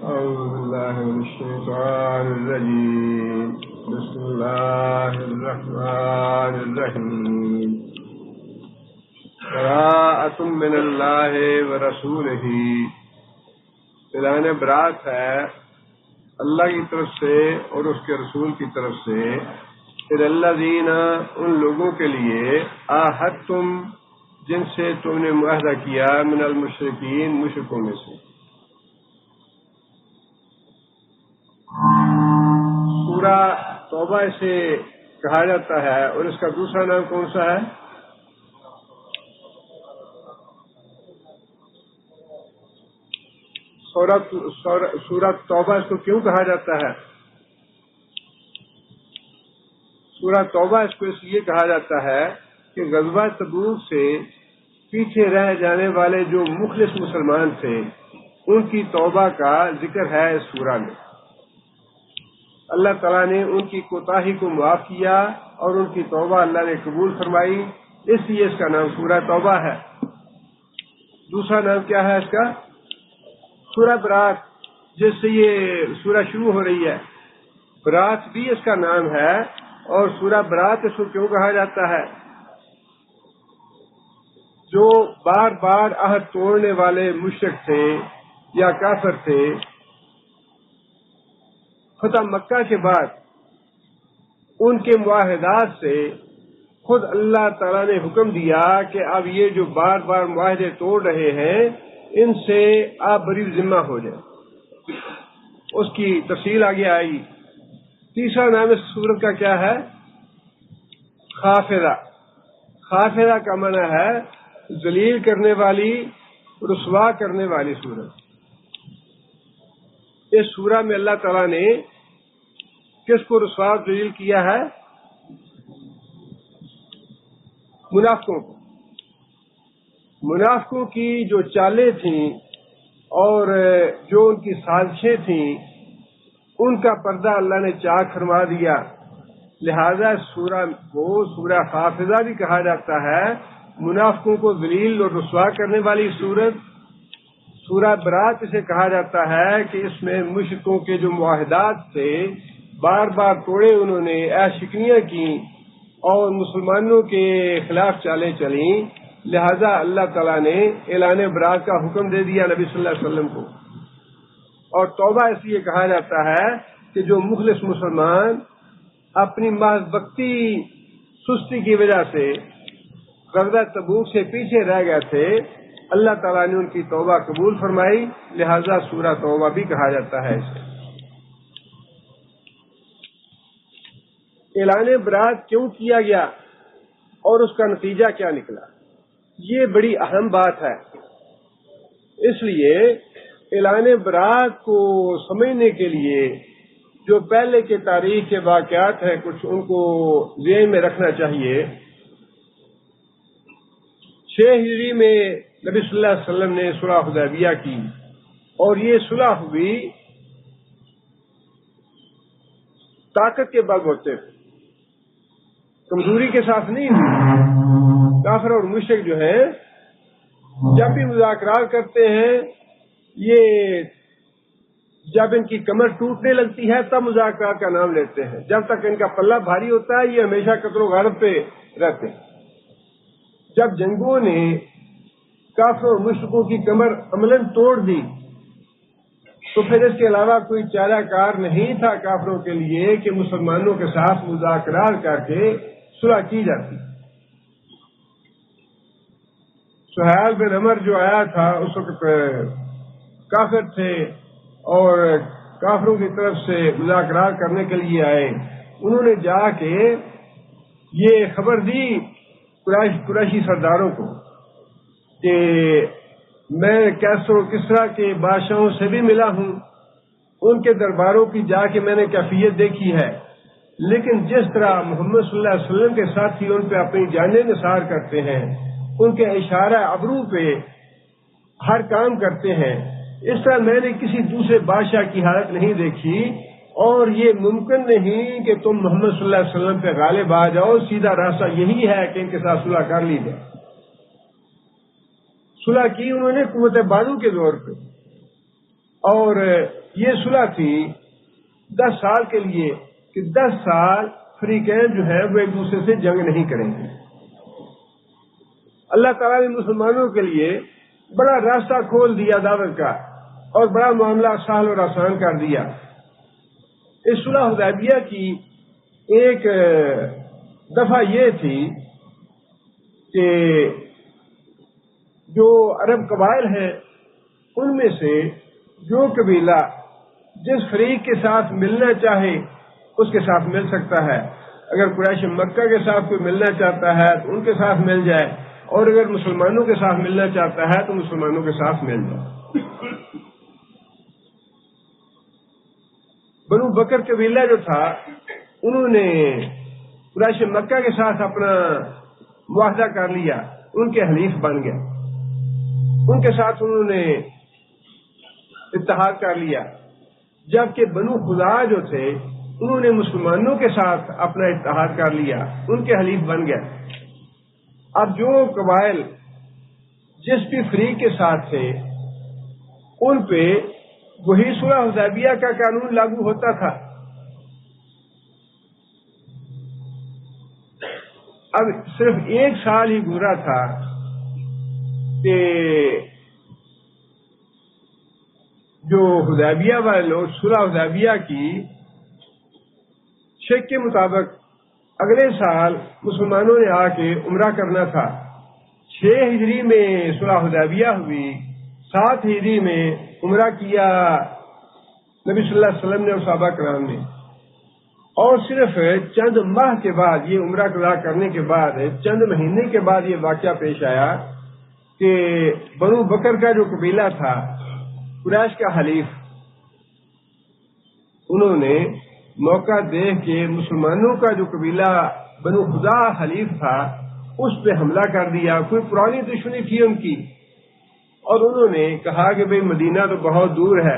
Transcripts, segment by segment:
أعوذ بالله من الشيطان الرجيم. بسم الله الرحمن الرحيم. براءة من اللہ ورسولہ، اعلان برات ہے اللہ کی طرف سے اور اس کے رسول کی طرف سے، الذین ان لوگوں کے لیے عاہدتم جن سے تم نے معاہدہ کیا، من المشرکین مشرکوں میں سے۔ سورہ توبہ اسے کہا جاتا ہے، اور اس کا دوسرا نام کون سا ہے؟ سورہ توبہ اس کو کیوں کہا جاتا ہے؟ سورہ توبہ اس کو اس لیے کہا جاتا ہے کہ غزوہ تبوک سے پیچھے رہ جانے والے جو مخلص مسلمان تھے ان کی توبہ کا ذکر ہے اس سورہ میں۔ اللہ تعالیٰ نے ان کی کوتاہی کو معاف کیا اور ان کی توبہ اللہ نے قبول فرمائی، اس لیے اس کا نام سورہ توبہ ہے۔ دوسرا نام کیا ہے اس کا؟ سورہ برات، جس سے یہ سورہ شروع ہو رہی ہے، برات بھی اس کا نام ہے۔ اور سورہ برات اس کو کیوں کہا جاتا ہے؟ جو بار بار عہد توڑنے والے مشرک تھے یا کافر تھے، فتح مکہ کے بعد ان کے معاہدات سے خود اللہ تعالیٰ نے حکم دیا کہ اب یہ جو بار بار معاہدے توڑ رہے ہیں ان سے آپ بری ذمہ ہو جائیں۔ اس کی تفصیل آگے آئی۔ تیسرا نام اس سورت کا کیا ہے؟ خافضہ۔ خافضہ کا معنی ہے ذلیل کرنے والی، رسوا کرنے والی سورت۔ اس سورہ میں اللہ تعالیٰ نے کس کو رسوا ذلیل کیا ہے؟ منافقوں کو۔ منافقوں کی جو چالیں تھیں اور جو ان کی سازشیں تھیں ان کا پردہ اللہ نے چاک فرما دیا، لہذا سورہ کو سورہ خافضہ بھی کہا جاتا ہے۔ منافقوں کو ذلیل اور رسوا کرنے والی سورت۔ سورہ برات اسے کہا جاتا ہے کہ اس میں مشرکوں کے جو معاہدات تھے بار بار توڑے انہوں نے، شکنیاں کی اور مسلمانوں کے خلاف چالیں چلیں، لہذا اللہ تعالیٰ نے اعلان برات کا حکم دے دیا نبی صلی اللہ علیہ وسلم کو۔ اور توبہ اس لیے کہا جاتا ہے کہ جو مخلص مسلمان اپنی محض وقتی سستی کی وجہ سے غزوہ تبوک سے پیچھے رہ گئے تھے، اللہ تعالیٰ نے ان کی توبہ قبول فرمائی، لہذا سورہ توبہ بھی کہا جاتا ہے اسے۔ اعلان برات کیوں کیا گیا اور اس کا نتیجہ کیا نکلا، یہ بڑی اہم بات ہے۔ اس لیے اعلان برات کو سمجھنے کے لیے جو پہلے کے تاریخ کے واقعات ہیں کچھ ان کو ذہن میں رکھنا چاہیے۔ 6 ہجری میں نبی صلی اللہ علیہ وسلم نے صلح حدیبیہ کی، اور یہ صلح ہوئی طاقت کے بل ہوتے ہوئے، کمزوری کے ساتھ نہیں ہوئی۔ کافر اور مشرک جو ہیں جب بھی مذاکرات کرتے ہیں، یہ جب ان کی کمر ٹوٹنے لگتی ہے تب مذاکرات کا نام لیتے ہیں، جب تک ان کا پلہ بھاری ہوتا ہے یہ ہمیشہ قتل و غارت پہ رہتے ہیں۔ جب جنگوں نے کافر اور مشرکوں کی کمر عملاً توڑ دی تو پھر اس کے علاوہ کوئی چارہ کار نہیں تھا کافروں کے لیے کہ مسلمانوں کے ساتھ مذاکرات کر کے صلح کی جاتی۔ سہیل بن عمر جو آیا تھا اس وقت کافر تھے اور کافروں کی طرف سے مذاکرات کرنے کے لیے آئے۔ انہوں نے جا کے یہ خبر دی قریشی سرداروں کو کہ میں کیسر و کسریٰ کے بادشاہوں سے بھی ملا ہوں، ان کے درباروں کی جا کے میں نے کیفیت دیکھی ہے، لیکن جس طرح محمد صلی اللہ علیہ وسلم کے ساتھی ان پہ اپنی جانیں نثار کرتے ہیں، ان کے اشارہ ابرو پہ ہر کام کرتے ہیں، اس طرح میں نے کسی دوسرے بادشاہ کی حالت نہیں دیکھی، اور یہ ممکن نہیں کہ تم محمد صلی اللہ علیہ وسلم پہ غالب آ جاؤ، سیدھا راستہ یہی ہے کہ ان کے ساتھ صلح کر لی جائے۔ صلح کی انہوں نے قوت بازو کے زور پہ، اور یہ صلح تھی 10 سال کے لیے کہ 10 سال فریقین جو ہیں وہ ایک دوسرے سے جنگ نہیں کریں گے۔ اللہ تعالیٰ نے مسلمانوں کے لیے بڑا راستہ کھول دیا دعوت کا، اور بڑا معاملہ سہل اور آسان کر دیا۔ اس صلح حدیبیہ کی ایک دفعہ یہ تھی کہ جو عرب قبائل ہیں ان میں سے جو قبیلہ جس فریق کے ساتھ ملنا چاہے اس کے ساتھ مل سکتا ہے۔ اگر قریش مکہ کے ساتھ کوئی ملنا چاہتا ہے تو ان کے ساتھ مل جائے، اور اگر مسلمانوں کے ساتھ ملنا چاہتا ہے تو مسلمانوں کے ساتھ مل جائے۔ بنو بکر قبیلہ جو تھا انہوں نے قریش مکہ کے ساتھ اپنا معاہدہ کر لیا، ان کے حلیف بن گئے، ان کے ساتھ انہوں نے اتحاد کر لیا۔ جبکہ بنو خزاعہ جو تھے انہوں نے مسلمانوں کے ساتھ اپنا اتحاد کر لیا، ان کے حلیف بن گئے۔ اب جو قبائل جس بھی فریق کے ساتھ تھے ان پہ وہی صلح حدیبیہ کا قانون لاگو ہوتا تھا۔ اب صرف 1 سال ہی گزرا تھا کہ جو حدیبیہ والے لوگ صلح حدیبیہ کی شک کے مطابق اگلے سال مسلمانوں نے آ کے عمرہ کرنا تھا۔ 6 ہجری میں صلح حدیبیہ ہوئی، 7 ہجری میں عمرہ کیا نبی صلی اللہ علیہ وسلم نے اور صحابہ کرام نے، اور صرف چند ماہ کے بعد یہ عمرہ قضا کرنے کے بعد چند مہینے کے بعد یہ واقعہ پیش آیا کہ بنو بکر کا جو قبیلہ تھا قریش کا حلیف، انہوں نے موقع دیکھ کے مسلمانوں کا جو قبیلہ بنو خزاعہ حلیف تھا اس پہ حملہ کر دیا۔ کوئی پرانی دشمنی تھی ان کی، اور انہوں نے کہا کہ بھئی مدینہ تو بہت دور ہے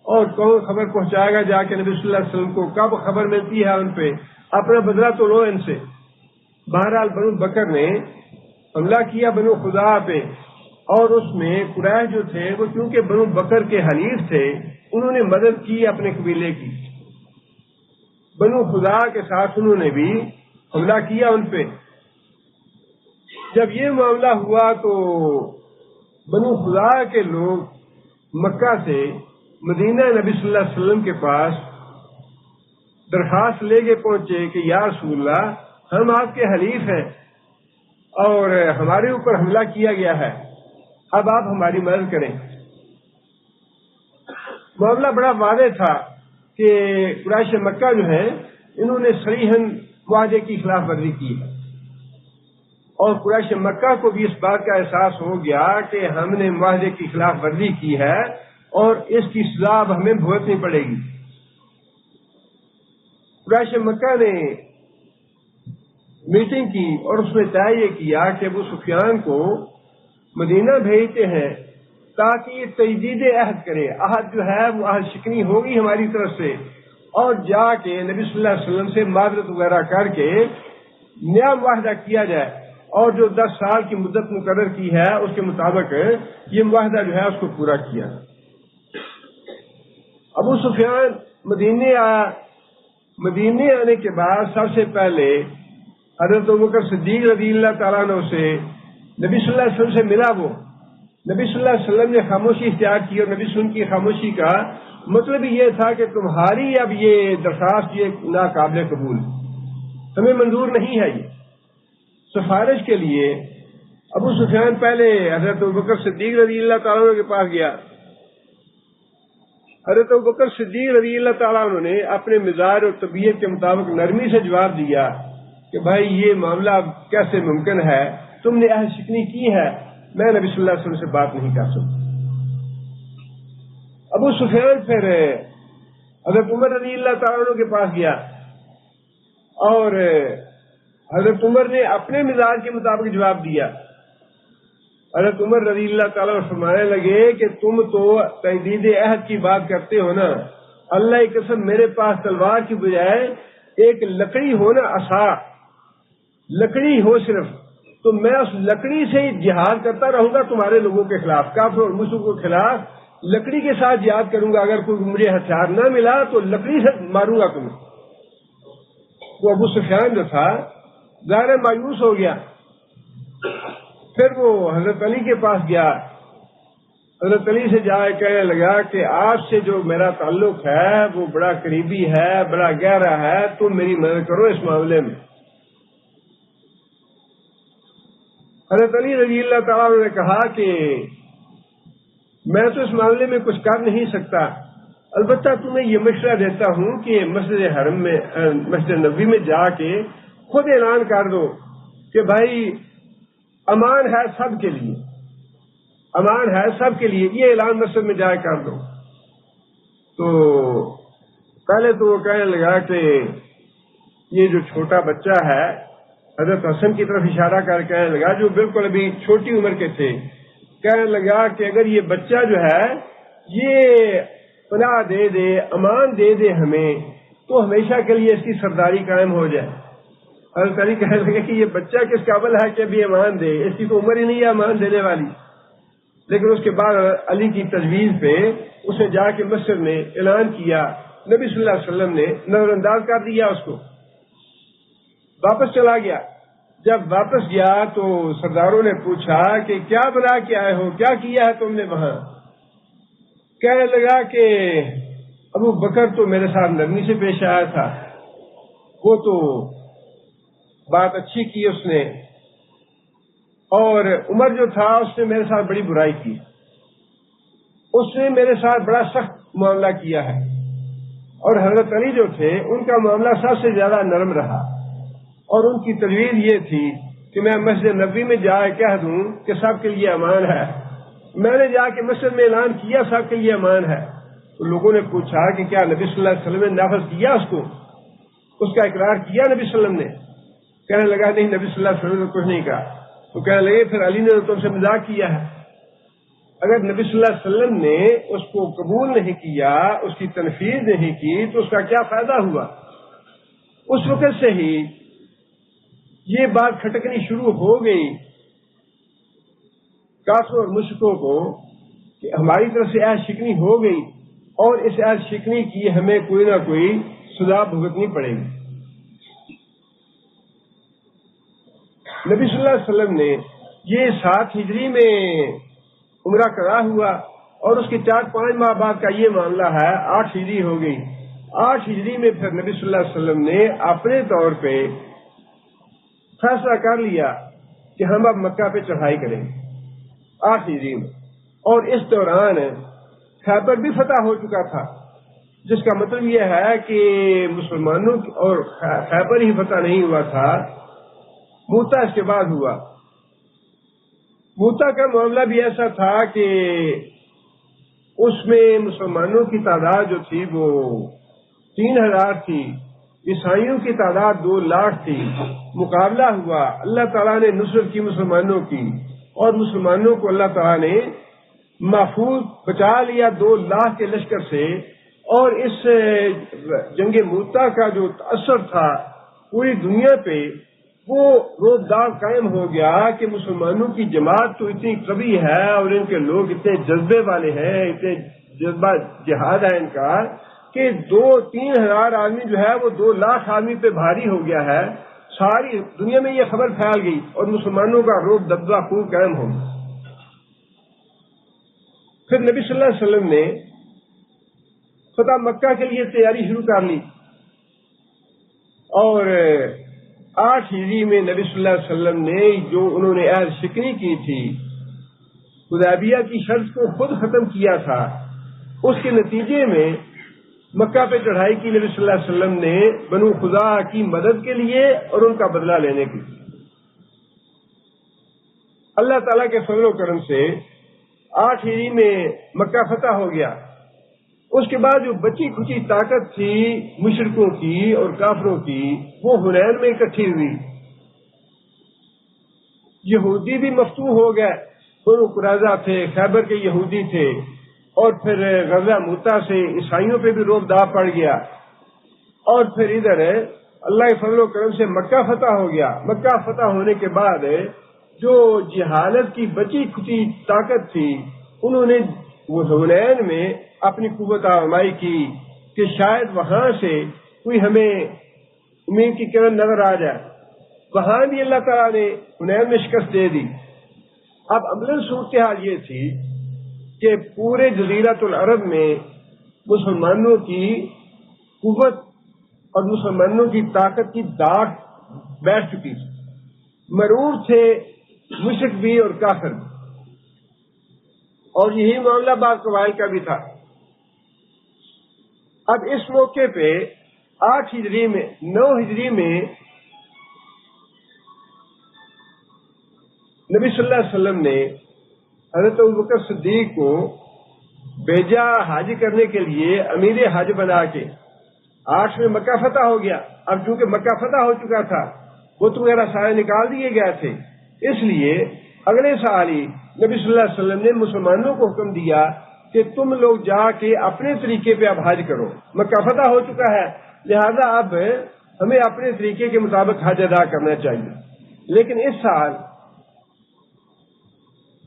اور کون خبر پہنچائے گا جا کے نبی صلی اللہ علیہ وسلم کو، کب خبر ملتی ہے ان پہ، اپنا بدلہ تو لو ان سے۔ بہرحال بنو بکر نے حملہ کیا بنو خزاعہ پہ، اور اس میں قریش جو تھے وہ کیونکہ بنو بکر کے حلیف تھے انہوں نے مدد کی اپنے قبیلے کی۔ بنو خزاعہ کے ساتھ انہوں نے بھی حملہ کیا ان پہ۔ جب یہ معاملہ ہوا تو بنو خزاعہ کے لوگ مکہ سے مدینہ نبی صلی اللہ علیہ وسلم کے پاس درخواست لے کے پہنچے کہ یا رسول اللہ، ہم آپ کے حلیف ہیں اور ہمارے اوپر حملہ کیا گیا ہے، اب آپ ہماری مدد کریں۔ معاملہ بڑا واضح تھا کہ قریش مکہ جو ہیں انہوں نے صریحاً معاہدے کی خلاف ورزی کی ہے، اور قریش مکہ کو بھی اس بات کا احساس ہو گیا کہ ہم نے معاہدے کی خلاف ورزی کی ہے اور اس کی سزا اب ہمیں بھگتنی پڑے گی۔ قریش مکہ نے میٹنگ کی اور اس میں طے یہ کیا کہ ابو سفیان کو مدینہ بھیجتے ہیں تاکہ یہ تجدید عہد کرے، عہد جو ہے وہ عہد شکنی ہوگی ہماری طرف سے، اور جا کے نبی صلی اللہ علیہ وسلم سے معذرت وغیرہ کر کے نیا معاہدہ کیا جائے، اور جو 10 سال کی مدت مقرر کی ہے اس کے مطابق یہ معاہدہ جو ہے اس کو پورا کیا۔ ابو سفیان مدینے آیا۔ مدینے آنے کے بعد سب سے پہلے حضرت ابوبکر صدیق رضی اللہ تعالیٰ عنہ سے نبی صلی اللہ علیہ وسلم سے ملا۔ وہ نبی صلی اللہ علیہ وسلم نے خاموشی اختیار کی، اور نبی سن کی خاموشی کا مطلب یہ تھا کہ تمہاری اب یہ درخواست یہ ناقابل قبول، ہمیں منظور نہیں ہے۔ یہ سفارش کے لیے ابو سفیان پہلے حضرت ابوبکر صدیق رضی اللہ تعالیٰ عنہ کے پاس گیا۔ حضرت ابوبکر صدیق رضی اللہ تعالیٰ عنہ نے اپنے مزاج اور طبیعت کے مطابق نرمی سے جواب دیا کہ بھائی یہ معاملہ اب کیسے ممکن ہے، تم نے عہد شکنی کی ہے، میں نبی صلی اللہ علیہ وسلم سے بات نہیں کر سکتا۔ ابو سفیان پھر حضرت عمر رضی اللہ تعالیٰ عنہ کے پاس گیا، اور حضرت عمر نے اپنے مزاج کے مطابق جواب دیا۔ حضرت عمر رضی اللہ تعالیٰ عنہ فرمانے لگے کہ تم تو تجدید عہد کی بات کرتے ہو نا، اللہ کی قسم میرے پاس تلوار کی بجائے ایک لکڑی ہو نا، عصا لکڑی ہو صرف، تو میں اس لکڑی سے ہی جہاد کرتا رہوں گا تمہارے لوگوں کے خلاف، کافر اور مشرکوں کے خلاف لکڑی کے ساتھ جہاد کروں گا، اگر کوئی مجھے ہتھیار نہ ملا تو لکڑی سے ماروں گا تمہیں۔ وہ ابو سفیان جو تھا ظاہر مایوس ہو گیا، پھر وہ حضرت علی کے پاس گیا، حضرت علی سے جا کہنے لگا کہ آپ سے جو میرا تعلق ہے وہ بڑا قریبی ہے، بڑا گہرا ہے، تم میری مدد کرو اس معاملے میں۔ حضرت علی رضی اللہ تعالیٰ نے کہا کہ میں تو اس معاملے میں کچھ کر نہیں سکتا، البتہ تمہیں یہ مشورہ دیتا ہوں کہ مسجد حرم میں، مسجد نبوی میں جا کے خود اعلان کر دو کہ بھائی امان ہے سب کے لیے، امان ہے سب کے لیے، یہ اعلان مسجد میں جا کر دو۔ تو پہلے تو وہ کہنے لگا کہ یہ جو چھوٹا بچہ ہے، حضرت حسن کی طرف اشارہ کر کہنے لگا، جو بالکل ابھی چھوٹی عمر کے تھے، کہنے لگا کہ اگر یہ بچہ جو ہے یہ پناہ دے دے، امان دے دے ہمیں، تو ہمیشہ کے لیے اس کی سرداری قائم ہو جائے۔ حضرت علی کہنے لگے کہ یہ بچہ کس قابل ہے کہ ابھی امان دے، اس کی تو عمر ہی نہیں ہے امان دینے والی۔ لیکن اس کے بعد علی کی تجویز پہ اسے جا کے مسجد میں اعلان کیا، نبی صلی اللہ علیہ وسلم نے نظر انداز کر دیا اس کو، واپس چلا گیا۔ جب واپس گیا تو سرداروں نے پوچھا کہ کیا بنا کے آئے ہو، کیا کیا ہے تم نے وہاں؟ کہنے لگا کہ ابو بکر تو میرے ساتھ نرمی سے پیش آیا تھا، وہ تو بات اچھی کی اس نے، اور عمر جو تھا اس نے میرے ساتھ بڑی برائی کی، اس نے میرے ساتھ بڑا سخت معاملہ کیا ہے، اور حضرت علی جو تھے ان کا معاملہ سب سے زیادہ نرم رہا، اور ان کی تجویز یہ تھی کہ میں مسجد نبوی میں جا کہہ دوں کہ سب کے لیے امان ہے۔ میں نے جا کے مسجد میں اعلان کیا سب کے لیے امان ہے، تو لوگوں نے پوچھا کہ کیا نبی صلی اللہ علیہ وسلم نے نافذ کیا اس کو، اس کا اقرار کیا نبی صلی اللہ علیہ وسلم نے؟ کہنے لگا نہیں، نبی صلی اللہ علیہ وسلم نے کچھ نہیں کہا۔ تو کہنے لگے پھر علی نے تو تم سے مذاق کیا ہے، اگر نبی صلی اللہ علیہ وسلم نے اس کو قبول نہیں کیا، اس کی تنفیذ نہیں کی، تو اس کا کیا فائدہ ہوا؟ اس وقت سے ہی یہ بات کھٹکنی شروع ہو گئی کافروں اور مشرکوں کو کہ ہماری طرف سے عہد شکنی ہو گئی، اور اس عہد شکنی کی ہمیں کوئی نہ کوئی سزا بھگتنی پڑے گی۔ نبی صلی اللہ علیہ وسلم نے یہ 7 ہجری میں عمرہ قضا ہوا، اور اس کے 4-5 ماہ بعد کا یہ معاملہ ہے، 8 ہجری ہو گئی۔ 8 ہجری میں پھر نبی صلی اللہ علیہ وسلم نے اپنے طور پہ فیصلہ کر لیا کہ ہم اب مکہ پہ چڑھائی کریں گے 8 ہجری میں، اور اس دوران خیبر بھی فتح ہو چکا تھا، جس کا مطلب یہ ہے کہ مسلمانوں اور خیبر ہی فتح نہیں ہوا تھا، موتا اس کے بعد ہوا۔ موتا کا معاملہ بھی ایسا تھا کہ اس میں مسلمانوں کی تعداد جو تھی وہ 3000 تھی، عیسائیوں کی تعداد 2 لاکھ تھی۔ مقابلہ ہوا، اللہ تعالیٰ نے نصرت کی مسلمانوں کی، اور مسلمانوں کو اللہ تعالیٰ نے محفوظ بچا لیا 2 لاکھ کے لشکر سے، اور اس جنگ موتا کا جو اثر تھا پوری دنیا پہ، وہ روب دار قائم ہو گیا کہ مسلمانوں کی جماعت تو اتنی قوی ہے، اور ان کے لوگ اتنے جذبے والے ہیں، اتنے جذبہ جہاد ہے ان کا، کہ 2-3 ہزار آدمی جو ہے وہ 2 لاکھ آدمی پہ بھاری ہو گیا ہے۔ ساری دنیا میں یہ خبر پھیل گئی، اور مسلمانوں کا روب دبدبہ خوب قائم ہو گیا۔ پھر نبی صلی اللہ علیہ وسلم نے فتح مکہ کے لیے تیاری شروع کر لی، اور 8 ہجری میں نبی صلی اللہ علیہ وسلم نے جو انہوں نے عہد شکنی کی تھی، حدیبیہ کی شرط کو خود ختم کیا تھا، اس کے نتیجے میں مکہ پہ چڑھائی کی نبی صلی اللہ علیہ وسلم نے بنو خزاعہ کی مدد کے لیے اور ان کا بدلہ لینے کے لیے۔ اللہ تعالیٰ کے فضل و کرم سے 8 ہجری میں مکہ فتح ہو گیا۔ اس کے بعد جو بچی کھچی طاقت تھی مشرکوں کی اور کافروں کی، وہ حنین میں اکٹھی ہوئی۔ یہودی بھی مفتوح ہو گئے، بنو قریظہ تھے، خیبر کے یہودی تھے، اور پھر غزوہ موتا سے عیسائیوں پہ بھی روب داب پڑ گیا، اور پھر ادھر اللہ کے فضل و کرم سے مکہ فتح ہو گیا۔ مکہ فتح ہونے کے بعد جو جہالت کی بچی کھچی طاقت تھی، انہوں نے وہ حنین میں اپنی قوت آزمائی کی کہ شاید وہاں سے کوئی ہمیں امید کی کرن نظر آ جائے. وہاں بھی اللہ تعالیٰ نے حنین میں شکست دے دی. اب عملاً صورتحال یہ تھی کہ پورے جزیرۃ العرب میں مسلمانوں کی قوت اور مسلمانوں کی طاقت کی داغ بیٹھ چکی تھی. مرعوب تھے مشرک بھی اور کافر بھی، اور یہی معاملہ بعض قبائل کا بھی تھا. اب اس موقع پہ 8 ہجری میں 9 ہجری میں نبی صلی اللہ علیہ وسلم نے حضرت ابوبکر صدیق کو بھیجا حج کرنے کے لیے امیر حج بنا کے. 8 میں مکہ فتح ہو گیا. اب چونکہ مکہ فتح ہو چکا تھا، بت وغیرہ سارے نکال دیے گئے تھے، اس لیے اگلے سال ہی نبی صلی اللہ علیہ وسلم نے مسلمانوں کو حکم دیا کہ تم لوگ جا کے اپنے طریقے پہ اب حج کرو. مکہ فتح ہو چکا ہے، لہذا اب ہمیں اپنے طریقے کے مطابق حج ادا کرنا چاہیے. لیکن اس سال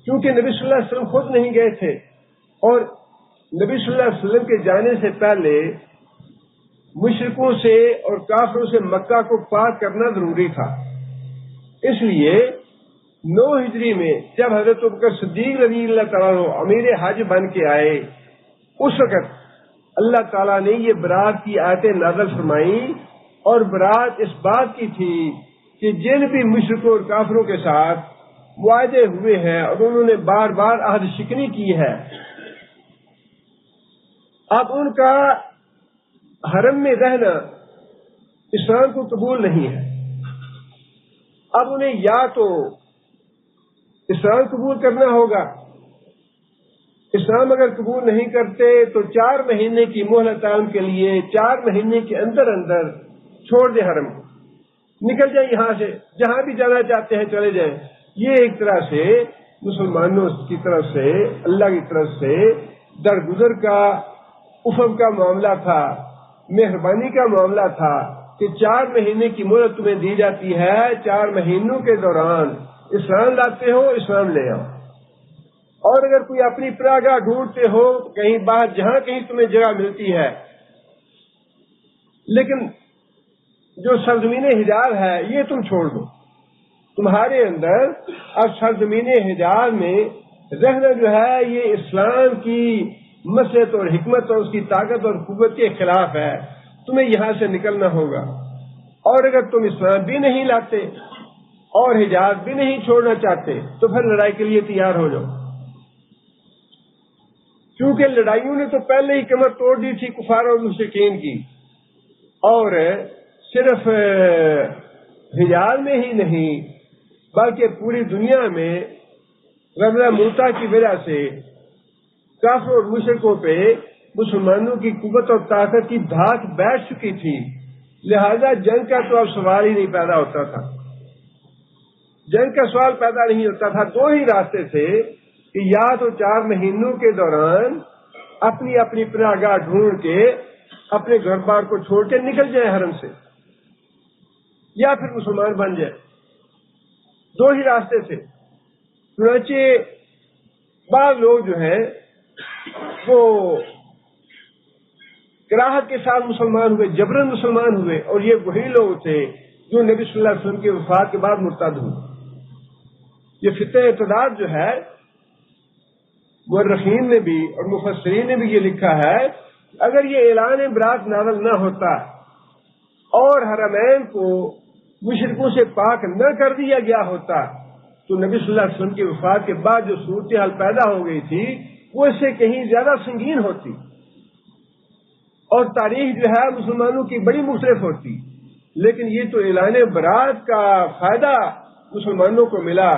کیونکہ نبی صلی اللہ علیہ وسلم خود نہیں گئے تھے اور نبی صلی اللہ علیہ وسلم کے جانے سے پہلے مشرکوں سے اور کافروں سے مکہ کو پاک کرنا ضروری تھا، اس لیے 9 ہجری میں جب حضرت ابوبکر صدیق رضی اللہ تعالیٰ عنہ امیر حج بن کے آئے، اس وقت اللہ تعالیٰ نے یہ برات کی آیتیں نازل فرمائیں، اور برات اس بات کی تھی کہ جن بھی مشرکوں اور کافروں کے ساتھ معاہدے ہوئے ہیں اور انہوں نے بار بار عہد شکنی کی ہے، اب ان کا حرم میں رہنا اسلام کو قبول نہیں ہے. اب انہیں یا تو اسلام قبول کرنا ہوگا، اسلام اگر قبول نہیں کرتے تو 4 مہینے کی مہلت عام کے لیے 4 مہینے کے اندر اندر چھوڑ دیں حرم کو، نکل جائیں یہاں سے، جہاں بھی جانا چاہتے ہیں چلے جائیں. یہ ایک طرح سے مسلمانوں کی طرف سے اللہ کی طرف سے درگزر کا افق کا معاملہ تھا، مہربانی کا معاملہ تھا کہ 4 مہینے کی مہلت تمہیں دی جاتی ہے، 4 مہینوں کے دوران اسلام لاتے ہو اسلام لے آؤ، اور اگر کوئی اپنی پناہگاہ ڈھونڈتے ہو کہیں باہر جہاں کہیں تمہیں جگہ ملتی ہے، لیکن جو سرزمین حجاز ہے یہ تم چھوڑ دو. تمہارے اندر اب سرزمین حجاز میں رہنا جو ہے یہ اسلام کی مسلحت اور حکمت اور اس کی طاقت اور قوت کے خلاف ہے، تمہیں یہاں سے نکلنا ہوگا. اور اگر تم اسلام بھی نہیں لاتے اور حجاز بھی نہیں چھوڑنا چاہتے تو پھر لڑائی کے لیے تیار ہو جاؤ، کیونکہ لڑائیوں نے تو پہلے ہی کمر توڑ دی تھی کفار اور مشرکین کی، اور صرف حجاز میں ہی نہیں بلکہ پوری دنیا میں غزوہ موتا کی وجہ سے کافروں اور مشرکوں پہ مسلمانوں کی قوت اور طاقت کی دھاک بیٹھ چکی تھی، لہذا جنگ کا تو اب سوال ہی نہیں پیدا ہوتا تھا. جنگ کا سوال پیدا نہیں ہوتا تھا. 2 ہی راستے تھے کہ یا تو 4 مہینوں کے دوران اپنی اپنی پناہ گاہ ڈھونڈ کے اپنے گھر بار کو چھوڑ کے نکل جائیں حرم سے، یا پھر مسلمان بن جائیں. 2 ہی راستے تھے. چنانچہ بعض لوگ جو ہیں وہ کراہت کے ساتھ مسلمان ہوئے، جبرن مسلمان ہوئے، اور یہ وہی لوگ تھے جو نبی صلی اللہ علیہ وسلم کی وفات کے بعد مرتد ہوئے. یہ فتنہ ارتداد جو ہے مورخین نے بھی اور مفسرین نے بھی یہ لکھا ہے، اگر یہ اعلان برات نازل نہ ہوتا اور حرمین کو مشرکوں سے پاک نہ کر دیا گیا ہوتا تو نبی صلی اللہ علیہ وسلم کی وفات کے بعد جو صورتحال پیدا ہو گئی تھی وہ اس سے کہیں زیادہ سنگین ہوتی، اور تاریخ جو ہے مسلمانوں کی بڑی مختلف ہوتی. لیکن یہ تو اعلان برات کا فائدہ مسلمانوں کو ملا.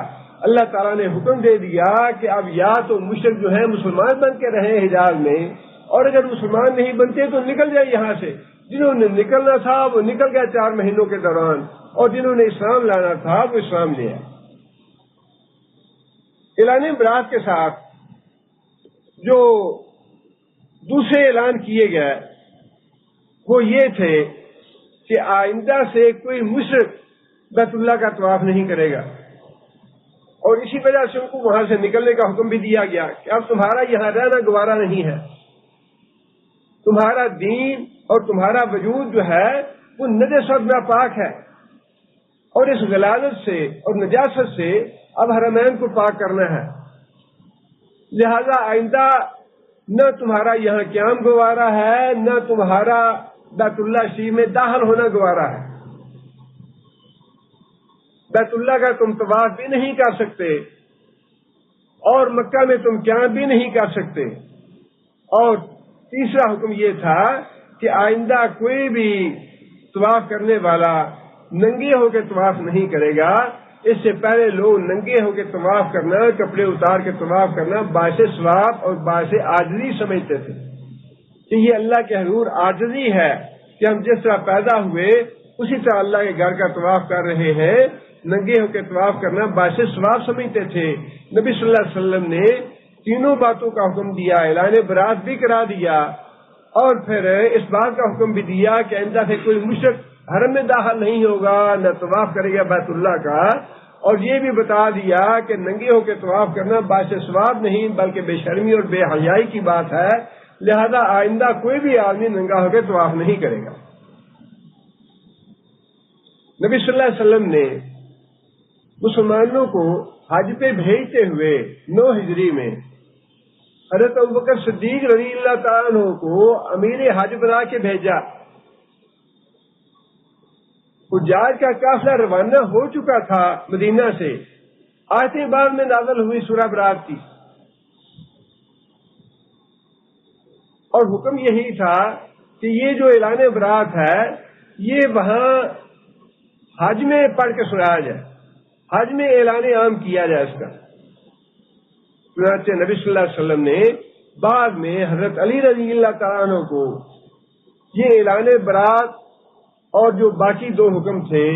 اللہ تعالیٰ نے حکم دے دیا کہ اب یا تو مشرک جو ہے مسلمان بن کے رہیں حجاز میں، اور اگر مسلمان نہیں بنتے تو نکل جائے یہاں سے. جنہوں نے نکلنا تھا وہ نکل گیا 4 مہینوں کے دوران، اور جنہوں نے اسلام لانا تھا وہ اسلام لیا. اعلان برات کے ساتھ جو دوسرے اعلان کیے گئے وہ یہ تھے کہ آئندہ سے کوئی مشرک بیت اللہ کا طواف نہیں کرے گا. اور اسی وجہ سے ان کو وہاں سے نکلنے کا حکم بھی دیا گیا کہ اب تمہارا یہاں رہنا گوارا نہیں ہے، تمہارا دین اور تمہارا وجود جو ہے وہ نجس اور ناپاک ہے، اور اس غلاظت سے اور نجاست سے اب حرمین کو پاک کرنا ہے، لہذا آئندہ نہ تمہارا یہاں قیام گوارا ہے، نہ تمہارا بیت اللہ شریف میں داخل ہونا گوارا ہے۔ بیت اللہ کا تم طواف بھی نہیں کر سکتے، اور مکہ میں تم قیام بھی نہیں کر سکتے۔ اور تیسرا حکم یہ تھا کہ آئندہ کوئی بھی طواف کرنے والا ننگے ہو کے طواف نہیں کرے گا۔ اس سے پہلے لوگ ننگے ہو کے طواف کرنا، کپڑے اتار کے طواف کرنا باعث ثواب اور باعث عاجزی سمجھتے تھے کہ یہ اللہ کے حضور عاجزی ہے کہ ہم جس طرح پیدا ہوئے اسی طرح اللہ کے گھر کا طواف کر رہے ہیں۔ ننگے ہو کے طواف کرنا باعث ثواب سمجھتے تھے۔ نبی صلی اللہ علیہ وسلم نے تینوں باتوں کا حکم دیا، اعلان برات بھی کرا دیا، اور پھر اس بات کا حکم بھی دیا کہ آئندہ سے کوئی مشرک حرم میں داخل نہیں ہوگا، نہ طواف کرے گا بیت اللہ کا، اور یہ بھی بتا دیا کہ ننگے ہو کے طواف کرنا باعث ثواب نہیں بلکہ بے شرمی اور بے حیائی کی بات ہے، لہذا آئندہ کوئی بھی آدمی ننگا ہو کے طواف نہیں کرے گا۔ نبی صلی اللہ علیہ وسلم نے مسلمانوں کو حج پہ بھیجتے ہوئے 9 ہجری میں حضرت ابوبکر صدیق رضی اللہ تعالیٰ عنہ کو امیر حج بنا کے بھیجا۔ حجاج کا قافلہ روانہ ہو چکا تھا مدینہ سے، آیتیں بعد میں نازل ہوئی سورہ برات کی، اور حکم یہی تھا کہ یہ جو اعلان برات ہے یہ وہاں حج میں پڑھ کے سنایا جائے، حج میں اعلان عام کیا جائے اس کا۔ چنانچہ نبی صلی اللہ علیہ وسلم نے بعد میں حضرت علی رضی اللہ تعالیٰ عنہ کو یہ اعلان برات اور جو باقی 2 حکم تھے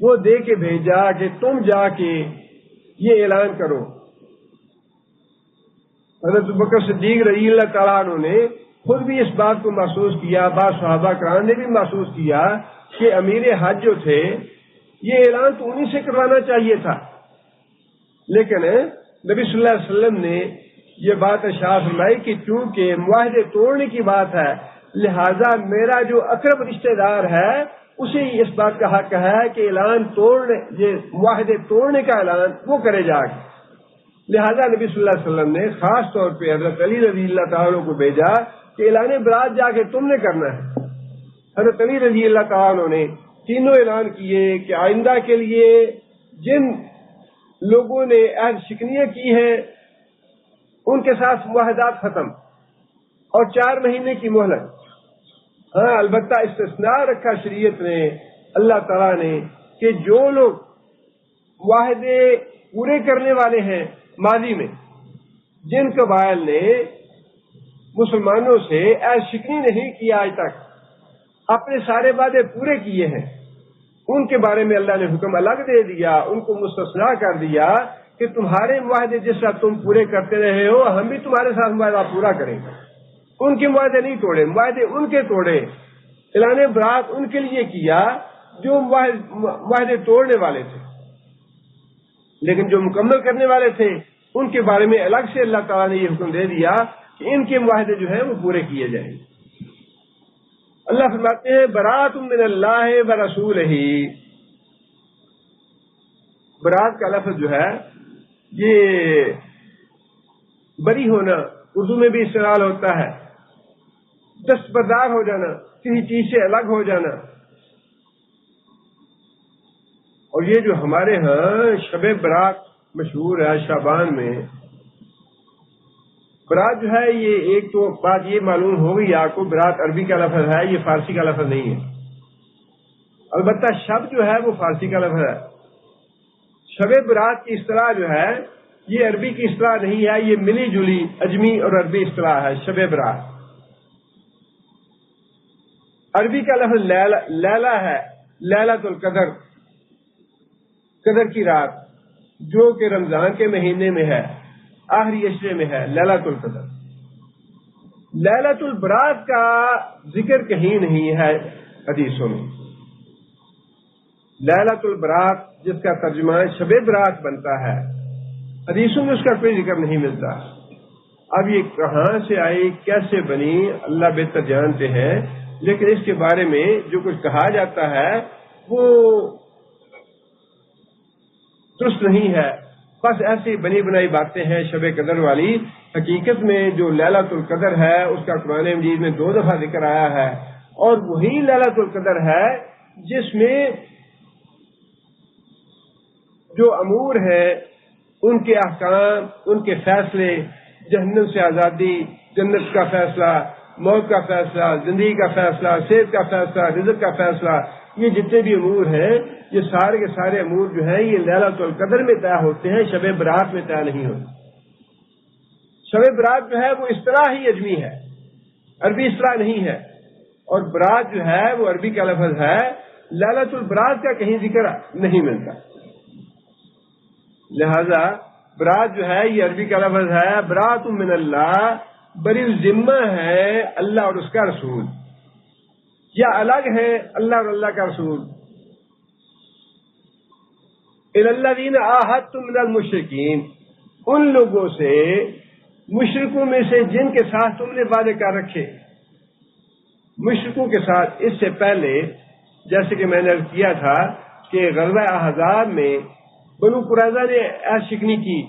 وہ دے کے بھیجا کہ تم جا کے یہ اعلان کرو۔ حضرت ابوبکر صدیق رضی اللہ تعالیٰ عنہ نے خود بھی اس بات کو محسوس کیا، بعض صحابہ کرام نے بھی محسوس کیا کہ امیر حج جو تھے یہ اعلان تو انہی سے کروانا چاہیے تھا، لیکن نبی صلی اللہ علیہ وسلم نے یہ بات ارشاد فرمائی کہ چونکہ معاہدے توڑنے کی بات ہے لہذا میرا جو اقرب رشتہ دار ہے اسے اس بات کا حق ہے کہ اعلان توڑنے، یہ معاہدے توڑنے کا اعلان وہ کرے جا کے۔ لہذا نبی صلی اللہ علیہ وسلم نے خاص طور پہ حضرت علی رضی اللہ تعالیٰ کو بھیجا کہ اعلان برات جا کے تم نے کرنا ہے۔ حضرت علی رضی اللہ تعالیٰ نے تینوں اعلان کیے کہ آئندہ کے لیے جن لوگوں نے عہد شکنیاں کی ہیں ان کے ساتھ معاہدات ختم، اور 4 مہینے کی مہلت۔ ہاں البتہ استثناء رکھا شریعت نے، اللہ تعالیٰ نے، کہ جو لوگ معاہدے پورے کرنے والے ہیں ماضی میں، جن قبائل نے مسلمانوں سے عہد شکنی نہیں کیا آج تک، اپنے سارے وعدے پورے کیے ہیں، ان کے بارے میں اللہ نے حکم الگ دے دیا، ان کو مستثنا کر دیا کہ تمہارے معاہدے جس طرح تم پورے کرتے رہے ہو ہم بھی تمہارے ساتھ معاہدہ پورا کریں گے۔ ان کے معاہدے نہیں توڑے، معاہدے ان کے توڑے، اعلان برات ان کے لیے کیا جو معاہدے توڑنے والے تھے، لیکن جو مکمل کرنے والے تھے ان کے بارے میں الگ سے اللہ تعالیٰ نے یہ حکم دے دیا کہ ان کے معاہدے جو ہیں وہ پورے کیے جائیں۔ اللہ فرماتے ہیں برات من اللہ و رسولہ، برات کا لفظ جو ہے یہ بری ہونا اردو میں بھی استعمال ہوتا ہے، دستبردار ہو جانا، کسی چیز سے الگ ہو جانا۔ اور یہ جو ہمارے ہاں شب برات مشہور ہے شعبان میں، برات جو ہے یہ ایک تو بات یہ معلوم ہو گئی آپ کو، برات عربی کا لفظ ہے، یہ فارسی کا لفظ نہیں ہے۔ البتہ شب جو ہے وہ فارسی کا لفظ ہے۔ شب برات کی اصطلاح جو ہے یہ عربی کی اصطلاح نہیں ہے، یہ ملی جلی اجمی اور عربی اصطلاح ہے شب برات۔ عربی کا لفظ لیلہ ہے، لیلۃ القدر، قدر کی رات، جو کہ رمضان کے مہینے میں ہے، آخری عشرے میں ہے، لیلۃ القدر۔ لیلۃ البرات کا ذکر کہیں نہیں ہے حدیثوں میں۔ لیلۃ البرات جس کا ترجمہ شب برات بنتا ہے، حدیثوں میں اس کا کوئی ذکر نہیں ملتا. اب یہ کہاں سے آئی، کیسے بنی، اللہ بہتر جانتے ہیں، لیکن اس کے بارے میں جو کچھ کہا جاتا ہے وہ درست نہیں ہے. بس ایسی بنی بنائی باتیں ہیں شب قدر والی. حقیقت میں جو لیلۃ القدر ہے اس کا قرآن مجید میں 2 دفعہ ذکر آیا ہے، اور وہی لیلۃ القدر ہے جس میں جو امور ہیں ان کے احکام، ان کے فیصلے، جہنم سے آزادی، جنت کا فیصلہ، موت کا فیصلہ، زندگی کا فیصلہ، صحت کا فیصلہ، رزق کا فیصلہ، یہ جتنے بھی امور ہیں یہ سارے کے سارے امور جو ہیں یہ لیلۃ القدر میں طے ہوتے ہیں، شب برات میں طے نہیں ہوتے. شب برات جو ہے وہ اصطلاح ہی اجمی ہے، عربی اصطلاح نہیں ہے، اور برات جو ہے وہ عربی کا لفظ ہے. لیلۃ البرات کا کہیں ذکر نہیں ملتا، لہذا برات جو ہے یہ عربی کا لفظ ہے. برات من اللہ، بری ذمہ ہے اللہ اور اس کا رسول، یا الگ ہے اللہ اور اللہ کا رسول. الذین عاہدتم من المشرکین، ان لوگوں سے، مشرکوں میں سے جن کے ساتھ تم نے وعدے کر رکھے. مشرکوں کے ساتھ اس سے پہلے جیسے کہ میں نے عرض کیا تھا کہ غزوہ احزاب میں بنو قریظہ نے عہد شکنی کی،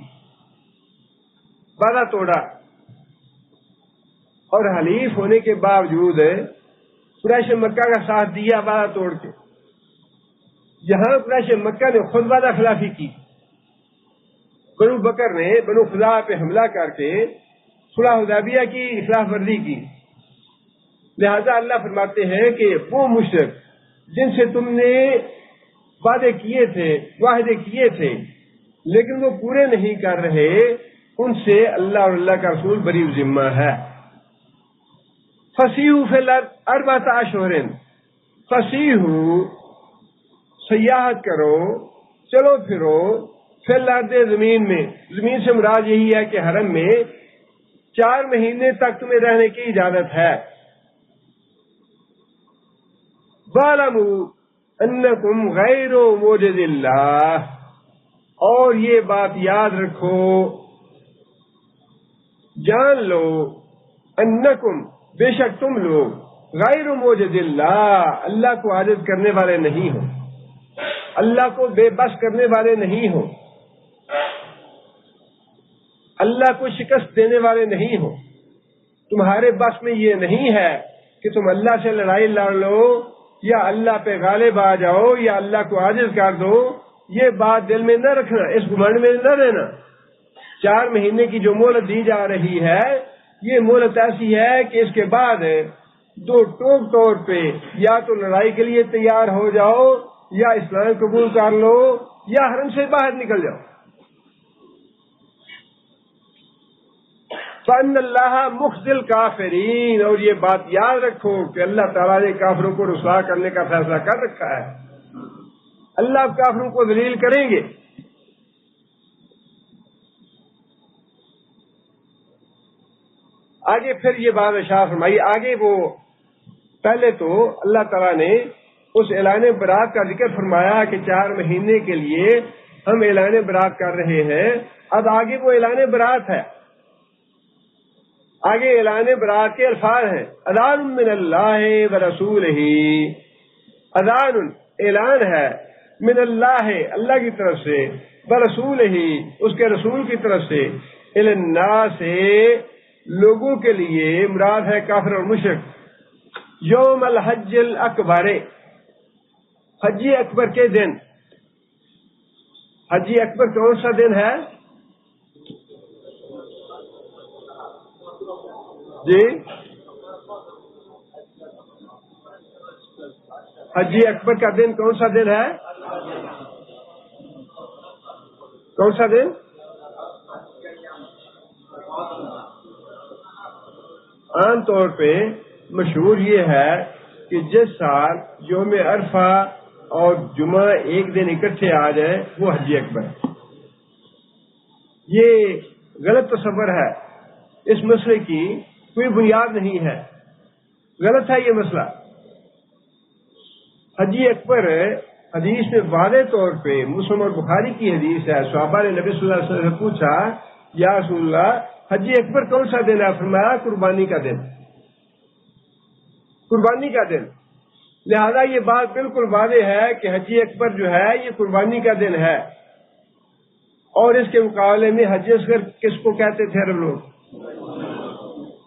وعدہ توڑا، اور حلیف ہونے کے باوجود قریش مکہ کا ساتھ دیا وعدہ توڑ کے. یہاں قریش مکہ نے خود وعدہ خلافی کی، بنو بکر نے بنو خزاعہ پہ حملہ کر کے صلح حدیبیہ کی خلاف ورزی کی. لہذا اللہ فرماتے ہیں کہ وہ مشرک جن سے تم نے وعدے کیے تھے، معاہدے کیے تھے، لیکن وہ پورے نہیں کر رہے، ان سے اللہ اور اللہ کا رسول بری ذمہ ہے. فسیحوا فی الارض 4 اشہر، فسیحوا سیاحت کرو، چلو پھرو، فی الارض زمین میں. زمین سے مراد یہی ہے کہ حرم میں 4 مہینے تک تمہیں رہنے کی اجازت ہے. وَاعْلَمُوا أَنَّكُمْ غَيْرُ مُعْجِزِ اللَّهِ، اور یہ بات یاد رکھو، جان لو، انکم بے شک تم لوگ، غیر معجز اللہ، اللہ کو عاجز کرنے والے نہیں ہو، اللہ کو بے بس کرنے والے نہیں ہو، اللہ کو شکست دینے والے نہیں ہو. تمہارے بس میں یہ نہیں ہے کہ تم اللہ سے لڑائی لڑ لو، یا اللہ پہ غالب آ جاؤ، یا اللہ کو عاجز کر دو. یہ بات دل میں نہ رکھنا، اس گمنڈ میں نہ رہنا. 4 مہینے کی جو مہلت دی جا رہی ہے یہ مہلت ایسی ہے کہ اس کے بعد 2 ٹوک طور پہ یا تو لڑائی کے لیے تیار ہو جاؤ، یا اسلام قبول کر لو، یا حرم سے باہر نکل جاؤ. فَإِنَّ اللَّهَ مُخْزِي الْكَافِرِينَ، اور یہ بات یاد رکھو کہ اللہ تعالیٰ نے کافروں کو رسوا کرنے کا فیصلہ کر رکھا ہے. اللہ کافروں کو ذلیل کریں گے. آگے پھر یہ بات ارشاد فرمائی. آگے وہ پہلے تو اللہ تعالیٰ نے اس اعلان برات کا ذکر فرمایا کہ 4 مہینے کے لیے ہم اعلان برات کر رہے ہیں. اب آگے وہ اعلان برات ہے، آگے اعلان برات کے الفاظ ہیں. اذان من اللہ ورسولہ، اذان اعلان ہے، من اللہ اللہ کی طرف سے، ورسولہ اس کے رسول کی طرف سے، الی الناس لوگوں کے لیے، مراد ہے کافر اور مشرک. یوم الحج الاکبر، حج اکبر کے دن. حج اکبر کون سا دن ہے جی؟ حج اکبر کا دن کون سا دن ہے؟ کون سا دن؟ عام طور پہ مشہور یہ ہے کہ جس سال یوم عرفہ اور جمعہ ایک دن اکٹھے آ جائیں وہ حج اکبر. یہ غلط تصور ہے، اس مسئلے کی کوئی بنیاد نہیں ہے، غلط ہے یہ مسئلہ. حج اکبر حدیث میں واضح طور پہ مسلم اور بخاری کی حدیث ہے، صحابہ نے نبی صلی اللہ علیہ وسلم سے پوچھا یا رسول اللہ حج اکبر کون سا دن ہے؟ فرمایا قربانی کا دن، قربانی کا دن۔ لہذا یہ بات بالکل واضح ہے کہ حج اکبر جو ہے یہ قربانی کا دن ہے، اور اس کے مقابلے میں حج اصغر کس کو کہتے تھے عرب لوگ؟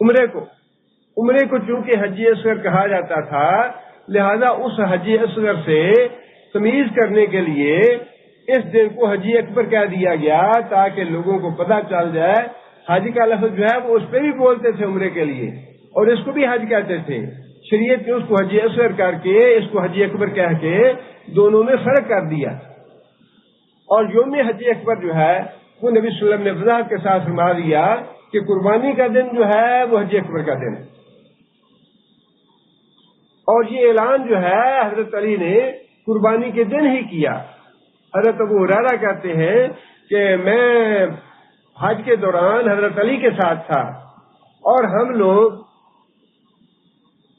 عمرے کو۔ عمرے کو چونکہ حج اصغر کہا جاتا تھا، لہذا اس حج اصغر سے تمیز کرنے کے لیے اس دن کو حج اکبر کہہ دیا گیا، تاکہ لوگوں کو پتہ چل جائے حج کا لفظ جو ہے وہ اس پہ بھی بولتے تھے عمرے کے لیے، اور اس کو بھی حج کہتے تھے۔ شریعت نے اس کو حج اصغر کر کے اس کو حج اکبر کہہ کے دونوں میں فرق کر دیا، اور یوم حج اکبر جو ہے وہ نبی صلی اللہ علیہ وسلم نے وضاحت کے ساتھ فرما دیا کہ قربانی کا دن جو ہے وہ حج اکبر کا دن ہے۔ اور یہ اعلان جو ہے حضرت علی نے قربانی کے دن ہی کیا۔ حضرت ابو ہریرہ کہتے ہیں کہ میں حج کے دوران حضرت علی کے ساتھ تھا، اور ہم لوگ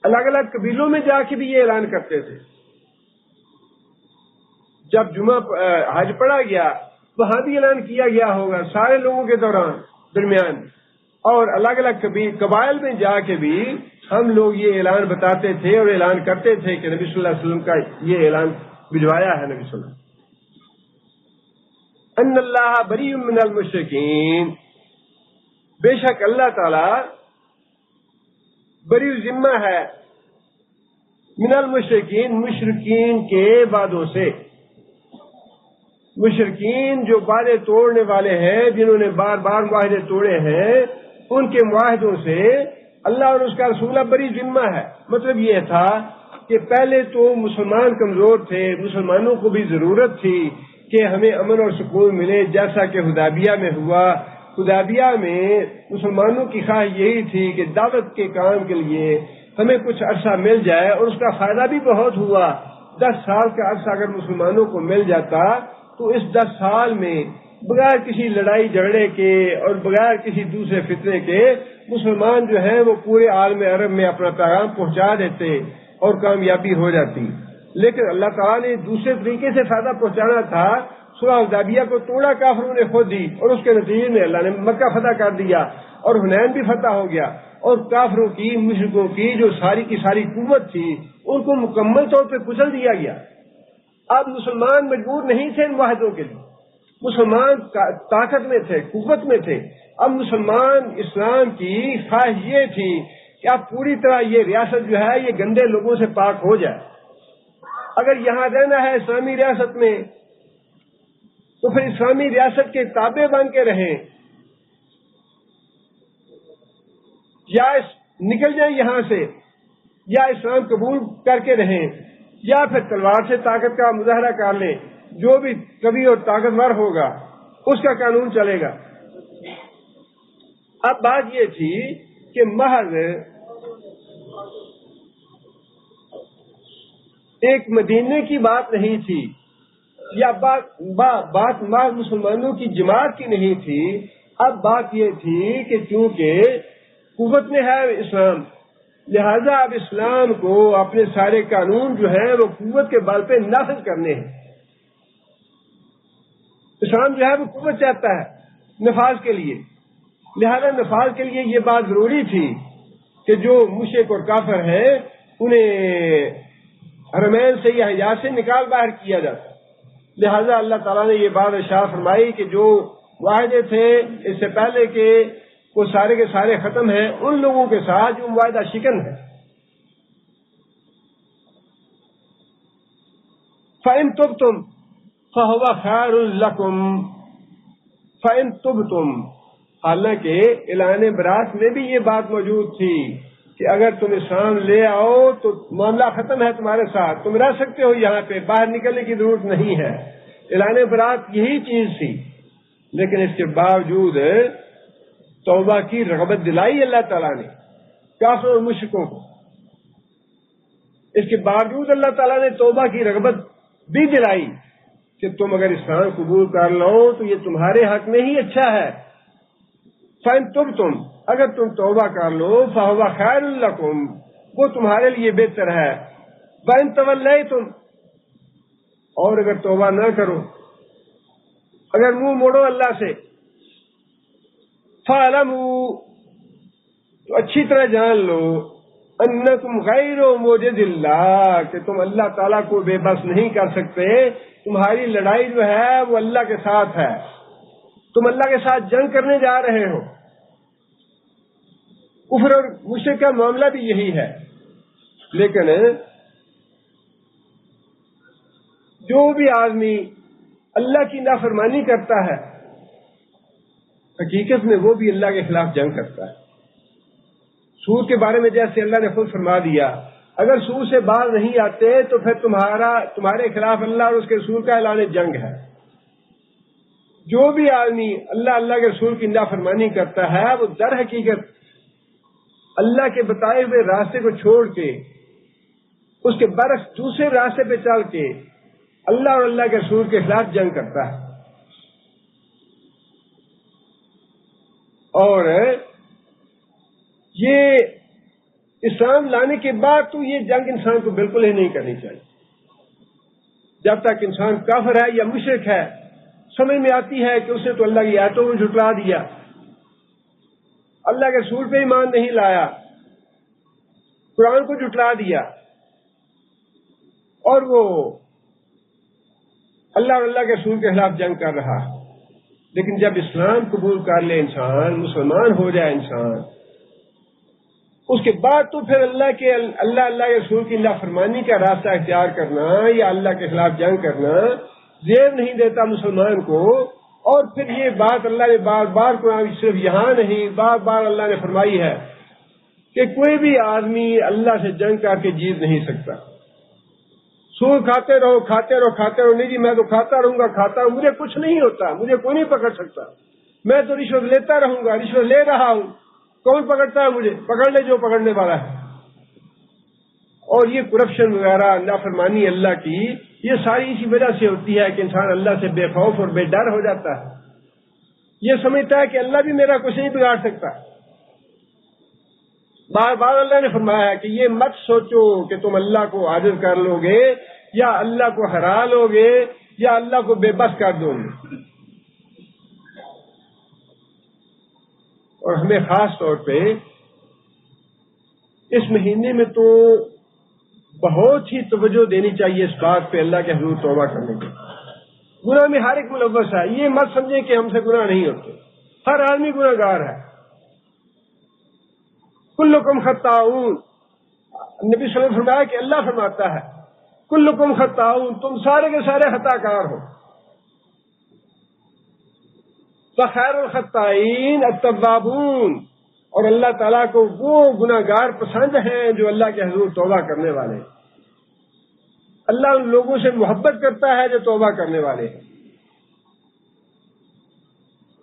الگ الگ قبیلوں میں جا کے بھی یہ اعلان کرتے تھے۔ جب جمعہ حج پڑھا گیا وہاں بھی اعلان کیا گیا ہوگا سارے لوگوں کے درمیان، اور الگ الگ قبائل میں جا کے بھی ہم لوگ یہ اعلان بتاتے تھے اور اعلان کرتے تھے کہ نبی صلی اللہ علیہ وسلم کا یہ اعلان بھجوایا ہے نبی صلی اللہ علیہ وسلم، ان اللہ بری من المشرکین، بے شک اللہ تعالی بری ذمہ ہے من المشرکین، مشرکین کے وعدوں سے۔ مشرکین جو وعدے توڑنے والے ہیں، جنہوں نے بار بار معاہدے توڑے ہیں، ان کے معاہدوں سے اللہ اور اس کا رسول بری ذمہ ہے۔ مطلب یہ تھا کہ پہلے تو مسلمان کمزور تھے، مسلمانوں کو بھی ضرورت تھی کہ ہمیں امن اور سکون ملے، جیسا کہ حدیبیہ میں ہوا۔ حدیبیہ میں مسلمانوں کی خواہش یہی تھی کہ دعوت کے کام کے لیے ہمیں کچھ عرصہ مل جائے، اور اس کا فائدہ بھی بہت ہوا۔ 10 سال کا عرصہ اگر مسلمانوں کو مل جاتا تو اس 10 سال میں بغیر کسی لڑائی جھگڑے کے اور بغیر کسی دوسرے فتنے کے مسلمان جو ہیں وہ پورے عالم عرب میں اپنا پیغام پہنچا دیتے اور کامیابی ہو جاتی۔ لیکن اللہ تعالیٰ نے دوسرے طریقے سے فائدہ پہنچانا تھا۔ صلح حدیبیہ کو توڑا کافروں نے خود ہی، اور اس کے نتیجے میں اللہ نے مکہ فتح کر دیا، اور حنین بھی فتح ہو گیا، اور کافروں کی، مشرکوں کی جو ساری کی ساری قوت تھی ان کو مکمل طور پہ کچل دیا گیا۔ اب مسلمان مجبور نہیں تھے ان معاہدوں کے لیے، مسلمان طاقت میں تھے، قوت میں تھے۔ اب مسلمان اسلام کی خواہش یہ تھی کہ اب پوری طرح یہ ریاست جو ہے یہ گندے لوگوں سے پاک ہو جائے۔ اگر یہاں رہنا ہے اسلامی ریاست میں تو پھر اسلامی ریاست کے تابع بن کے رہیں، یا نکل جائیں یہاں سے، یا اسلام قبول کر کے رہیں، یا پھر تلوار سے طاقت کا مظاہرہ کر لیں۔ جو بھی قوی اور طاقتور ہوگا اس کا قانون چلے گا۔ اب بات یہ تھی کہ محض ایک مدینے کی بات نہیں تھی، یا بات محض مسلمانوں کی جماعت کی نہیں تھی۔ اب بات یہ تھی کہ چونکہ قوت میں ہے اسلام، لہذا اب اسلام کو اپنے سارے قانون جو ہیں وہ قوت کے بل پہ نافذ کرنے ہیں۔ اسلام جو ہے وہ قوت چاہتا ہے نفاذ کے لیے، لہذا نفاذ کے لیے یہ بات ضروری تھی کہ جو مشرک اور کافر ہیں انہیں حرمین سے یا حجاز سے نکال باہر کیا جاتا۔ لہذا اللہ تعالیٰ نے یہ بات ارشاد فرمائی کہ جو معاہدے تھے اس سے پہلے کے وہ سارے کے سارے ختم ہیں ان لوگوں کے ساتھ جو معاہدہ شکن ہے۔ فَإِن تُبْتُمْ فَهُوَ خَيْرٌ لَكُمْ فَإِن تُبْتُمْ، حالانکہ اعلان برات میں بھی یہ بات موجود تھی کہ اگر تم اسلام لے آؤ تو معاملہ ختم ہے تمہارے ساتھ، تم رہ سکتے ہو یہاں پہ، باہر نکلنے کی ضرورت نہیں ہے۔ اعلان برات یہی چیز تھی، لیکن اس کے باوجود توبہ کی رغبت دلائی اللہ تعالیٰ نے کافروں اور مشرکوں کو۔ اس کے باوجود اللہ تعالیٰ نے توبہ کی رغبت بھی دلائی کہ تم اگر اسلام قبول کر لو تو یہ تمہارے حق میں ہی اچھا ہے۔ فَإِن تُبْتُمْ، اگر تم توبہ کر لو، فَهُوَ خَيْرٌ لَكُمْ، وہ تمہارے لیے بہتر ہے۔ وَإِن تَوَلَّيْتُمْ، اور اگر توبہ نہ کرو، اگر منہ موڑو اللہ سے، فَاعْلَمُوا، تو اچھی طرح جان لو، انکم غیر موجد اللہ، کہ تم اللہ تعالیٰ کو بے بس نہیں کر سکتے، تمہاری لڑائی جو ہے وہ اللہ کے ساتھ ہے، تم اللہ کے ساتھ جنگ کرنے جا رہے ہو۔ کفر اور مشرک کا معاملہ بھی یہی ہے، لیکن جو بھی آدمی اللہ کی نافرمانی کرتا ہے حقیقت میں وہ بھی اللہ کے خلاف جنگ کرتا ہے۔ سود کے بارے میں جیسے اللہ نے خود فرما دیا، اگر سود سے باز نہیں آتے تو پھر تمہارے خلاف اللہ اور اس کے رسول کا اعلان جنگ ہے۔ جو بھی آدمی اللہ کے رسول کی نافرمانی کرتا ہے وہ در حقیقت اللہ کے بتائے ہوئے راستے کو چھوڑ کے اس کے برعکس دوسرے راستے پہ چل کے اللہ اور اللہ کے رسول کے خلاف جنگ کرتا ہے۔ اور یہ اسلام لانے کے بعد تو یہ جنگ انسان کو بالکل ہی نہیں کرنی چاہیے۔ جب تک انسان کافر ہے یا مشرک ہے، سمجھ میں آتی ہے کہ اس نے تو اللہ کی آیتوں کو جھٹلا دیا، اللہ کے رسول پہ ایمان نہیں لایا، قرآن کو جھٹلا دیا، اور وہ اللہ اور اللہ کے رسول کے خلاف جنگ کر رہا۔ لیکن جب اسلام قبول کر لے انسان، مسلمان ہو جائے انسان، اس کے بعد تو پھر اللہ کے رسول کی نافرمانی کا راستہ اختیار کرنا یا اللہ کے خلاف جنگ کرنا زیب نہیں دیتا مسلمان کو۔ اور پھر یہ بات اللہ نے بار بار قرآن، صرف یہاں نہیں، بار بار اللہ نے فرمائی ہے کہ کوئی بھی آدمی اللہ سے جنگ کر کے جیت نہیں سکتا۔ سود کھاتے رہو کھاتے رہو کھاتے رہو، نہیں جی میں تو کھاتا رہوں گا، مجھے کچھ نہیں ہوتا، مجھے کوئی نہیں پکڑ سکتا، میں تو رشوت لیتا رہوں گا، رشوت لے رہا ہوں، کون پکڑتا ہے مجھے؟ پکڑ لے جو پکڑنے والا ہے۔ اور یہ کرپشن وغیرہ، نافرمانی اللہ کی، یہ ساری اسی وجہ سے ہوتی ہے کہ انسان اللہ سے بے خوف اور بے ڈر ہو جاتا ہے، یہ سمجھتا ہے کہ اللہ بھی میرا کچھ نہیں بگاڑ سکتا۔ بار بار اللہ نے فرمایا ہے کہ یہ مت سوچو کہ تم اللہ کو عاجز کر لو گے یا اللہ کو ہرا لو گے یا اللہ کو بے بس کر دو گے۔ اور ہمیں خاص طور پہ اس مہینے میں تو بہت ہی توجہ دینی چاہیے اس بات پہ، اللہ کے حضور توبہ کرنے کی۔ گناہ میں ہر ایک ملوث ہے، یہ مت سمجھیں کہ ہم سے گناہ نہیں ہوتے، ہر آدمی گناہ گار ہے۔ کلکم خطاؤون، نبی صلی اللہ علیہ وسلم فرمایا کہ اللہ فرماتا ہے کلکم خطاؤون، تم سارے کے سارے خطا کار ہو۔ فخیر الخطائین التوابون، اور اللہ تعالیٰ کو وہ گناہ گار پسند ہیں جو اللہ کے حضور توبہ کرنے والے ہیں۔ اللہ ان لوگوں سے محبت کرتا ہے جو توبہ کرنے والے ہیں۔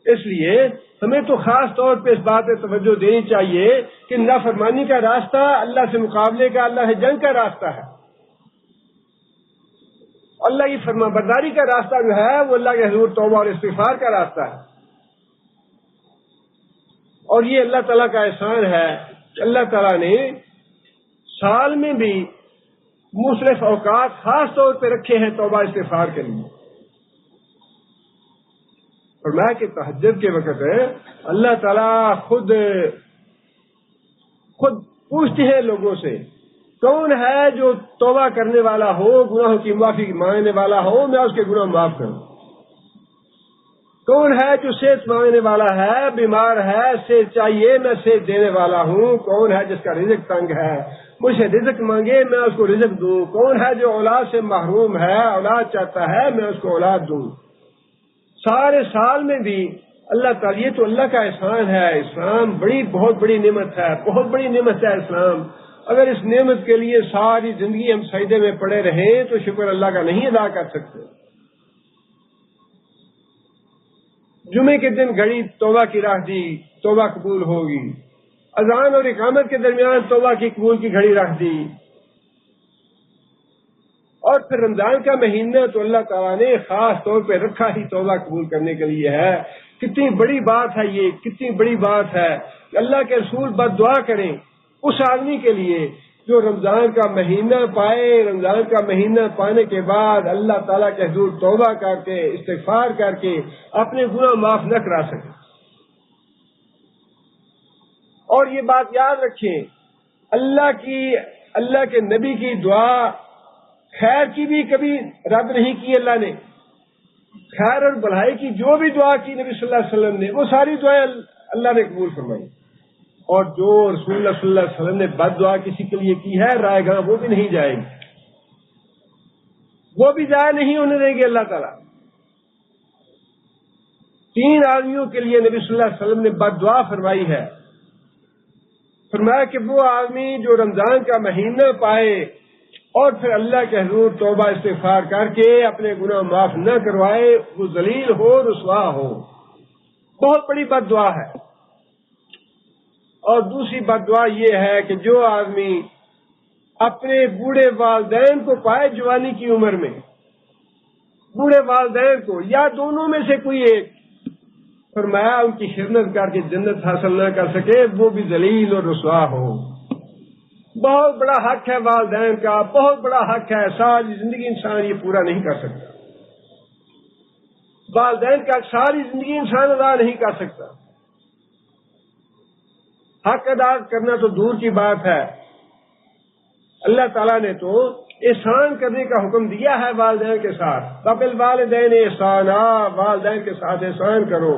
اس لیے ہمیں تو خاص طور پہ اس بات پہ توجہ دینی چاہیے کہ نافرمانی کا راستہ اللہ سے مقابلے کا، اللہ سے جنگ کا راستہ ہے۔ اللہ کی فرما برداری کا راستہ جو ہے وہ اللہ کے حضور توبہ اور استغفار کا راستہ ہے۔ اور یہ اللہ تعالیٰ کا احسان ہے کہ اللہ تعالیٰ نے سال میں بھی مختلف اوقات خاص طور پہ رکھے ہیں توبہ استغفار کے لیے۔ فرمایا کہ تہجد کے وقت اللہ تعالیٰ خود پوچھتے ہیں لوگوں سے، کون ہے جو توبہ کرنے والا ہو، گناہوں کی معافی مانگنے والا ہو، میں اس کے گناہ معاف کروں۔ کون ہے جو صحت مانگنے والا ہے، بیمار ہے، صحت چاہیے، میں صحت دینے والا ہوں۔ کون ہے جس کا رزق تنگ ہے، مجھ سے رزق مانگے میں اس کو رزق دوں۔ کون ہے جو اولاد سے محروم ہے، اولاد چاہتا ہے، میں اس کو اولاد دوں۔ سارے سال میں بھی اللہ تعالیٰ، یہ تو اللہ کا احسان ہے۔ اسلام بہت بڑی نعمت ہے، بہت بڑی نعمت ہے اسلام۔ اگر اس نعمت کے لیے ساری زندگی ہم سجدے میں پڑے رہیں تو شکر اللہ کا نہیں ادا کر سکتے۔ جمعے کے دن گھڑی توبہ کی رکھ دی، توبہ قبول ہوگی۔ اذان اور اقامت کے درمیان توبہ کی قبول کی گھڑی رکھ دی۔ اور پھر رمضان کا مہینہ تو اللہ تعالیٰ نے خاص طور پہ رکھا ہی توبہ قبول کرنے کے لیے ہے۔ کتنی بڑی بات ہے یہ، کتنی بڑی بات ہے کہ اللہ کے رسول بد دعا کریں اس آدمی کے لیے جو رمضان کا مہینہ پائے، رمضان کا مہینہ پانے کے بعد اللہ تعالیٰ کے حضور توبہ کر کے استغفار کر کے اپنے گناہ معاف نہ کرا سکے۔ اور یہ بات یاد رکھیں، اللہ کے نبی کی دعا خیر کی بھی کبھی رد نہیں کی اللہ نے۔ خیر اور بھلائی کی جو بھی دعا کی نبی صلی اللہ علیہ وسلم نے، وہ ساری دعائیں اللہ نے قبول فرمائی۔ اور جو رسول اللہ صلی اللہ علیہ وسلم نے بد دعا کسی کے لیے کی ہے رائے گاہ وہ بھی نہیں جائے گی، وہ بھی ضائع نہیں ہونے دیں گے اللہ تعالیٰ۔ 3 آدمیوں کے لیے نبی صلی اللہ علیہ وسلم نے بد دعا فرمائی ہے۔ فرمایا کہ وہ آدمی جو رمضان کا مہینہ پائے اور پھر اللہ کے حضور توبہ استغفار کر کے اپنے گناہ معاف نہ کروائے، وہ ذلیل ہو، رسوا ہو۔ بہت بڑی بد دعا ہے۔ اور دوسری بد دعا یہ ہے کہ جو آدمی اپنے بوڑھے والدین کو پائے جوانی کی عمر میں، بوڑھے والدین کو یا دونوں میں سے کوئی ایک، فرمایا ان کی خدمت کر کے جنت حاصل نہ کر سکے، وہ بھی ذلیل اور رسوا ہو۔ بہت بڑا حق ہے والدین کا، بہت بڑا حق ہے، ساری زندگی انسان یہ پورا نہیں کر سکتا۔ والدین کا ساری زندگی انسان ادا نہیں کر سکتا۔ حق ادا کرنا تو دور کی بات ہے، اللہ تعالیٰ نے تو احسان کرنے کا حکم دیا ہے والدین کے ساتھ۔ وَبِالْوَالِدَيْنِ إِحْسَانًا، والدین کے ساتھ احسان کرو۔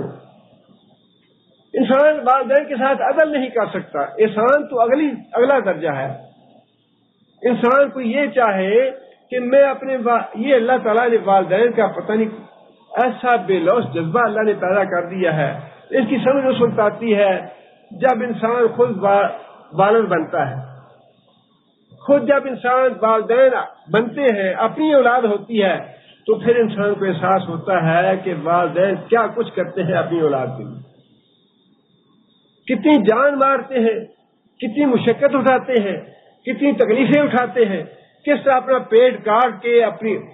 انسان والدین کے ساتھ عدل نہیں کر سکتا، احسان تو اگلا درجہ ہے۔ انسان کو یہ چاہے کہ میں یہ اللہ تعالیٰ نے والدین کا پتہ نہیں ایسا بے لوث جذبہ اللہ نے پیدا کر دیا ہے۔ اس کی سمجھ اس وقت آتی ہے جب انسان خود والد بنتا ہے، خود جب انسان والدین بنتے ہیں، اپنی اولاد ہوتی ہے، تو پھر انسان کو احساس ہوتا ہے کہ والدین کیا کچھ کرتے ہیں اپنی اولاد کے لیے، کتنی جان مارتے ہیں، کتنی مشقت اٹھاتے ہیں، کتنی تکلیفیں اٹھاتے ہیں، کس طرح اپنا پیٹ کاٹ کے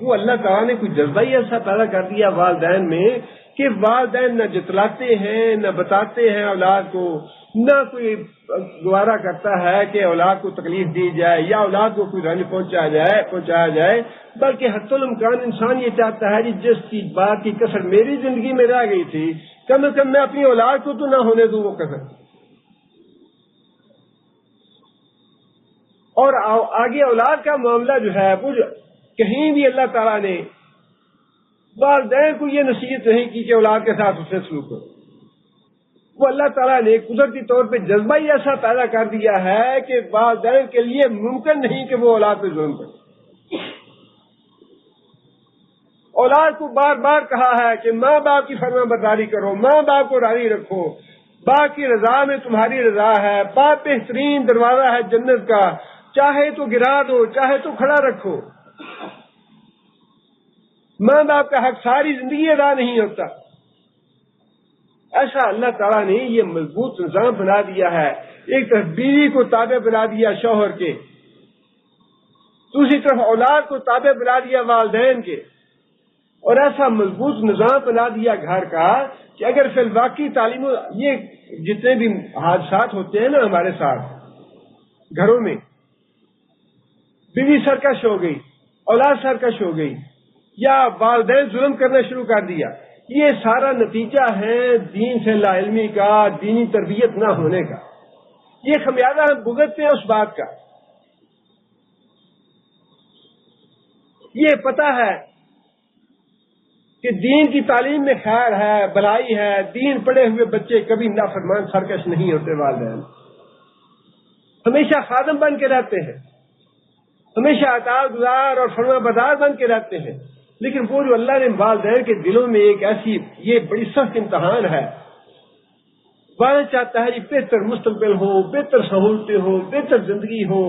وہ اللہ تعالیٰ نے کوئی جذبہ ہی ایسا پیدا کر دیا والدین میں کہ والدین نہ جتلاتے ہیں، نہ بتاتے ہیں اولاد کو، نہ کوئی گوارا کرتا ہے کہ اولاد کو تکلیف دی جائے یا اولاد کو کوئی رنج پہنچایا جائے، بلکہ حتی الامکان انسان یہ چاہتا ہے جس چیز بات کی کسر میری زندگی میں رہ گئی تھی، کم از کم میں اپنی اولاد کو تو نہ ہونے دوں وہ کسر۔ اور آگے اولاد کا معاملہ جو ہے وہ کہیں بھی اللہ تعالیٰ نے والدین کو یہ نصیحت نہیں کی کہ اولاد کے ساتھ اسے سلوک کرو۔ وہ اللہ تعالیٰ نے قدرتی طور پہ جذبہ ہی ایسا پیدا کر دیا ہے کہ والدین کے لیے ممکن نہیں کہ وہ اولاد پہ ظلم کرے۔ اولاد کو بار بار کہا ہے کہ ماں باپ کی فرما برداری کرو، ماں باپ کو راضی رکھو، باپ کی رضا میں تمہاری رضا ہے، باپ بہترین دروازہ ہے جنت کا، چاہے تو گرا دو، چاہے تو کھڑا رکھو۔ ماں باپ کا حق ساری زندگی ادا نہیں ہوتا۔ ایسا اللہ تعالیٰ نے یہ مضبوط نظام بنا دیا ہے۔ ایک طرف بیوی کو تابع بنا دیا شوہر کے، دوسری طرف اولاد کو تابع بنا دیا والدین کے، اور ایسا مضبوط نظام بنا دیا گھر کا کہ اگر فی الواقع تعلیم، یہ جتنے بھی حادثات ہوتے ہیں نا ہمارے ساتھ گھروں میں، بیوی سرکش ہو گئی، اولاد سرکش ہو گئی، یا والدین ظلم کرنا شروع کر دیا، یہ سارا نتیجہ ہے دین سے لا علمی کا، دینی تربیت نہ ہونے کا۔ یہ خمیازہ ہم بھگتتے ہیں اس بات کا۔ یہ پتہ ہے کہ دین کی تعلیم میں خیر ہے، بھلائی ہے، دین پڑھے ہوئے بچے کبھی نافرمان سرکش نہیں ہوتے، والدین ہمیشہ خادم بن کے رہتے ہیں، ہمیشہ اطاعت گزار اور فرما بردار بن کے رہتے ہیں۔ لیکن وہ جو اللہ نے والدین کے دلوں میں ایک ایسی، یہ بڑی سخت امتحان ہے، والد چاہتا ہے بہتر مستقبل ہو، بہتر سہولتیں ہو، بہتر زندگی ہو،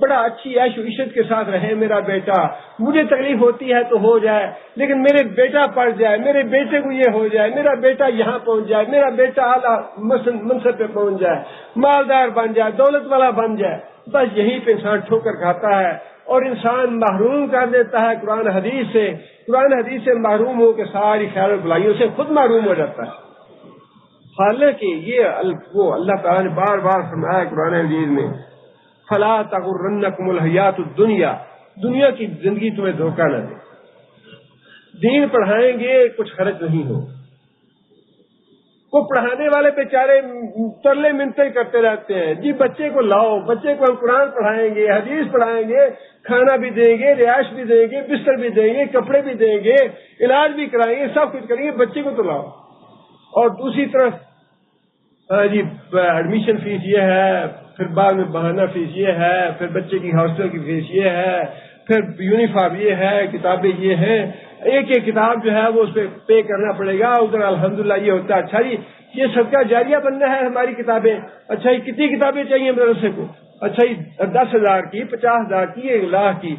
بڑا اچھی عیش و عشرت کے ساتھ رہے میرا بیٹا، مجھے تکلیف ہوتی ہے تو ہو جائے لیکن میرے بیٹا پڑھ جائے، میرے بیٹے کو یہ ہو جائے، میرا بیٹا یہاں پہنچ جائے، میرا بیٹا اعلیٰ منصب پہ پہنچ جائے، مالدار بن جائے، دولت والا بن جائے۔ بس یہیں پہ انسان ٹھوکر کھاتا ہے اور انسان محروم کر دیتا ہے قرآن حدیث سے محروم ہو کے ساری خیر و بھلائیوں سے خود محروم ہو جاتا ہے۔ حالانکہ یہ وہ اللہ تعالیٰ نے بار بار فرمایا قرآن حدیث میں فلا تغرنکم الحیات الدنیا، دنیا کی زندگی تمہیں دھوکہ نہ دے۔ دین پڑھائیں گے کچھ خرچ نہیں ہو، وہ پڑھانے والے بیچارے ترلے منتیں کرتے رہتے ہیں، جی بچے کو لاؤ، بچے کو ہم قرآن پڑھائیں گے، حدیث پڑھائیں گے، کھانا بھی دیں گے، رہائش بھی دیں گے، بستر بھی دیں گے، کپڑے بھی دیں گے، علاج بھی کرائیں گے، سب کچھ کریں گے، بچے کو تو لاؤ۔ اور دوسری طرف جی ایڈمیشن فیس یہ ہے، پھر بعد میں بہانہ فیس یہ ہے، پھر بچے کی ہاسٹل کی فیس یہ ہے، پھر یونیفارم یہ ہے، کتابیں یہ ہیں، ایک ایک کتاب جو ہے وہ اس پہ پے کرنا پڑے گا، ادھر الحمدللہ یہ ہوتا ہے۔ اچھا جی یہ صدقہ جاریہ بننا ہے ہماری کتابیں، اچھا جی کتنی کتابیں چاہیے مدرسے کو، اچھا جی 10,000 کی، 50,000 کی، 1,00,000 کی۔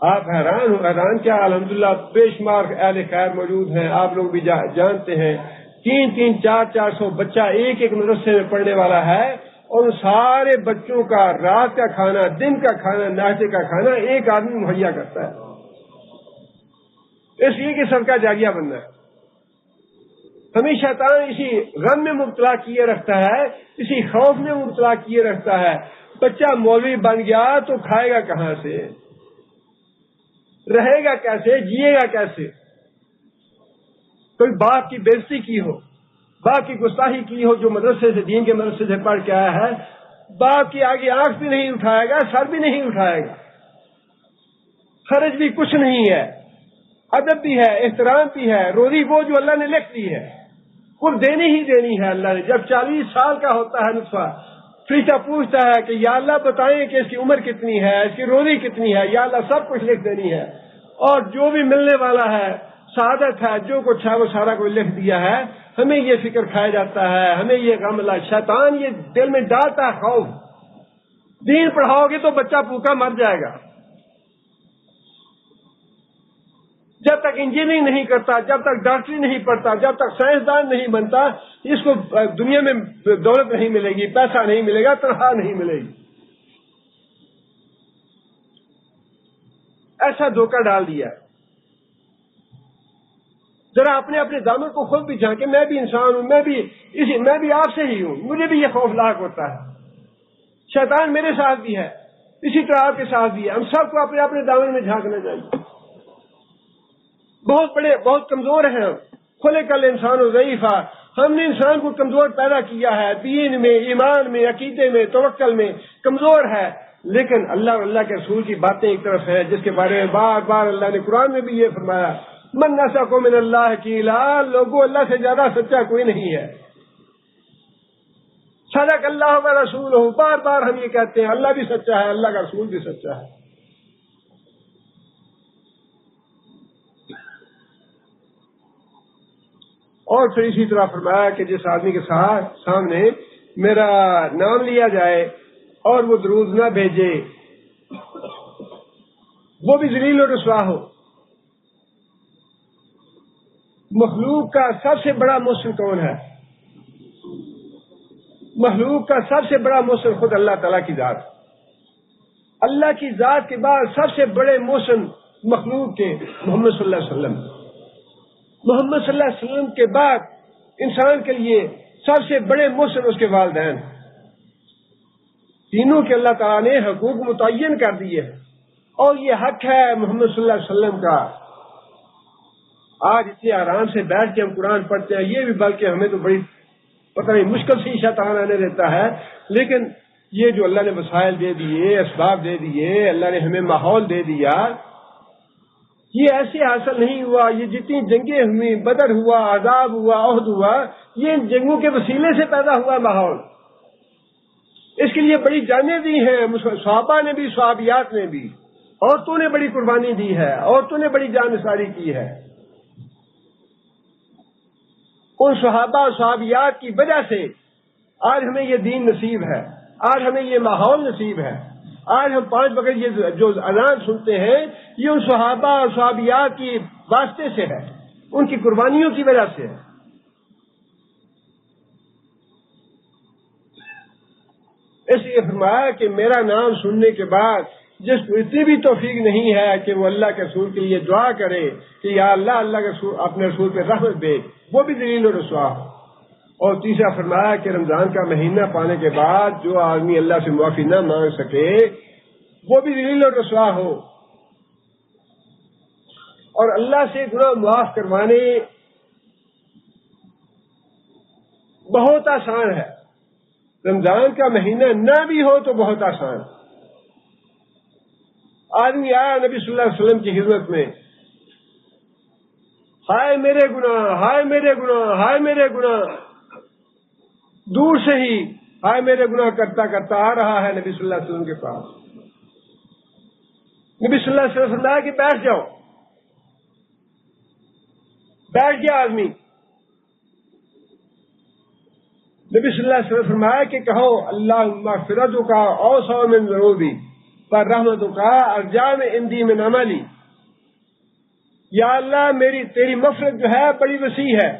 آپ حیران کیا الحمدللہ بے شمار اہل خیر موجود ہیں، آپ لوگ بھی جانتے ہیں، 300 400 بچہ ایک ایک مدرسے میں پڑھنے والا ہے، اور سارے بچوں کا رات کا کھانا، دن کا کھانا، ناشتے کا کھانا ایک آدمی مہیا کرتا ہے، اس لیے کہ صدقہ جاریہ بننا ہے۔ ہمیں شیطان اسی غم میں مبتلا کیے رکھتا ہے، اسی خوف میں مبتلا کیے رکھتا ہے۔ بچہ مولوی بن گیا تو کھائے گا کہاں سے، رہے گا کیسے، جیے گا کیسے؟ کوئی باپ کی بے عزتی کی ہو، باپ کی گستاخی کی ہو، جو مدرسے سے، دین کے مدرسے سے پڑھ کے آیا ہے، باپ کی آگے آنکھ بھی نہیں اٹھائے گا، سر بھی نہیں اٹھائے گا، خرچ بھی کچھ نہیں ہے، ادب بھی ہے، احترام بھی ہے، روزی وہ جو اللہ نے لکھ دی ہے وہ دینی ہی دینی ہے اللہ نے۔ جب 40 سال کا ہوتا ہے نطفہ، فرشتہ پوچھتا ہے کہ یا اللہ بتائیں کہ اس کی عمر کتنی ہے، اس کی روزی کتنی ہے، یا اللہ سب کچھ لکھ دینی ہے، اور جو بھی ملنے والا ہے، سعادت ہے، جو کچھ ہے وہ سارا کچھ لکھ دیا ہے۔ ہمیں یہ فکر کھایا جاتا ہے، ہمیں یہ غم اللہ، شیطان یہ دل میں ڈالتا ہے خوف۔ دین پڑھاؤ گے تو بچہ بھوکا مر جائے گا، جب تک انجینئرنگ نہیں کرتا، جب تک ڈاکٹری نہیں پڑھتا، جب تک سائنسدان نہیں بنتا، اس کو دنیا میں دولت نہیں ملے گی، پیسہ نہیں ملے گا، تنخواہ نہیں ملے گی۔ ایسا دھوکہ ڈال دیا ہے۔ ذرا اپنے دامن کو خود بھی جھانکے، میں بھی انسان ہوں، میں بھی آپ سے ہی ہوں، مجھے بھی یہ خوفناک ہوتا ہے، شیطان میرے ساتھ بھی ہے، اسی طرح آپ کے ساتھ بھی ہے۔ ہم سب کو اپنے دامن میں جھانکنا چاہیے۔ بہت کمزور ہیں ہم، کھلے کل انسان و ضعیفہ، ہم نے انسان کو کمزور پیدا کیا ہے، دین میں، ایمان میں، عقیدے میں، توکل میں کمزور ہے، لیکن اللہ اور اللہ کے رسول کی باتیں ایک طرف ہے، جس کے بارے میں بار بار اللہ نے قرآن میں بھی یہ فرمایا، من نصرک من اللہ قیلا، لوگوں اللہ سے زیادہ سچا کوئی نہیں ہے، صدق اللہ و رسولہ، بار بار ہم یہ کہتے ہیں، اللہ بھی سچا ہے، اللہ کا رسول بھی سچا ہے۔ اور پھر اسی طرح فرمایا کہ جس آدمی کے سامنے میرا نام لیا جائے اور وہ درود نہ بھیجے، وہ بھی ذلیل و رسوا ہو۔ مخلوق کا سب سے بڑا محسن کون ہے؟ مخلوق کا سب سے بڑا محسن خود اللہ تعالیٰ کی ذات۔ اللہ کی ذات کے بعد سب سے بڑے محسن مخلوق کے محمد صلی اللہ علیہ وسلم۔ محمد صلی اللہ علیہ وسلم کے بعد انسان کے لیے سب سے بڑے محسن اس کے والدین، تینوں کے اللہ تعالیٰ نے حقوق متعین کر دیے، اور یہ حق ہے محمد صلی اللہ علیہ وسلم کا۔ آج اتنے آرام سے بیٹھ کے ہم قرآن پڑھتے ہیں، یہ بھی بلکہ ہمیں تو بڑی پتہ نہیں مشکل سے شیطان آنے دیتا ہے، لیکن یہ جو اللہ نے وسائل دے دیے، اسباب دے دیے، اللہ نے ہمیں ماحول دے دیا، یہ ایسے حاصل نہیں ہوا۔ یہ جتنی جنگیں ہوئی، بدر ہوا، عذاب ہوا، احد ہوا، یہ ان جنگوں کے وسیلے سے پیدا ہوا ماحول۔ اس کے لیے بڑی جانیں دی ہیں صحابہ نے بھی، صحابیات نے بھی، عورتوں نے بڑی قربانی دی ہے، عورتوں نے بڑی جان نثاری کی ہے۔ ان صحابہ اور صحابیات کی وجہ سے آج ہمیں یہ دین نصیب ہے، آج ہمیں یہ ماحول نصیب ہے، آج ہم 5 وقت یہ جو اذان سنتے ہیں، یہ ان صحابہ اور صحابیات کی واسطے سے ہے، ان کی قربانیوں کی وجہ سے ہے۔ اس لیے فرمایا کہ میرا نام سننے کے بعد جس کو اتنی بھی توفیق نہیں ہے کہ وہ اللہ کے رسول کے لیے دعا کرے کہ یا اللہ، اللہ کے رسول اپنے رسول پہ رحمت بھیج، وہ بھی ذلیل و رسوا ہو۔ اور تیسرا فرمایا کہ رمضان کا مہینہ پانے کے بعد جو آدمی اللہ سے معافی نہ مانگ سکے وہ بھی ذلیل و رسوا ہو. اور اللہ سے گناہ معاف کروانے بہت آسان ہے. رمضان کا مہینہ نہ بھی ہو تو بہت آسان. آدمی آیا نبی صلی اللہ علیہ وسلم کی خدمت میں، ہائے میرے گناہ، ہائے میرے گناہ، ہائے میرے گناہ، دور سے ہی ہائے میرے گناہ کرتا کرتا آ رہا ہے نبی صلی اللہ علیہ وسلم کے پاس. نبی صلی اللہ علیہ وسلم فرمایا کہ بیٹھ جاؤ. بیٹھ گیا آدمی. نبی صلی اللہ علیہ وسلم فرمایا کہ کہو اللہم مغفرتک اوسع من ذنوبی فرحمتک ارجع عندی من عملی. یا اللہ تیری مغفرت جو ہے بڑی وسیع ہے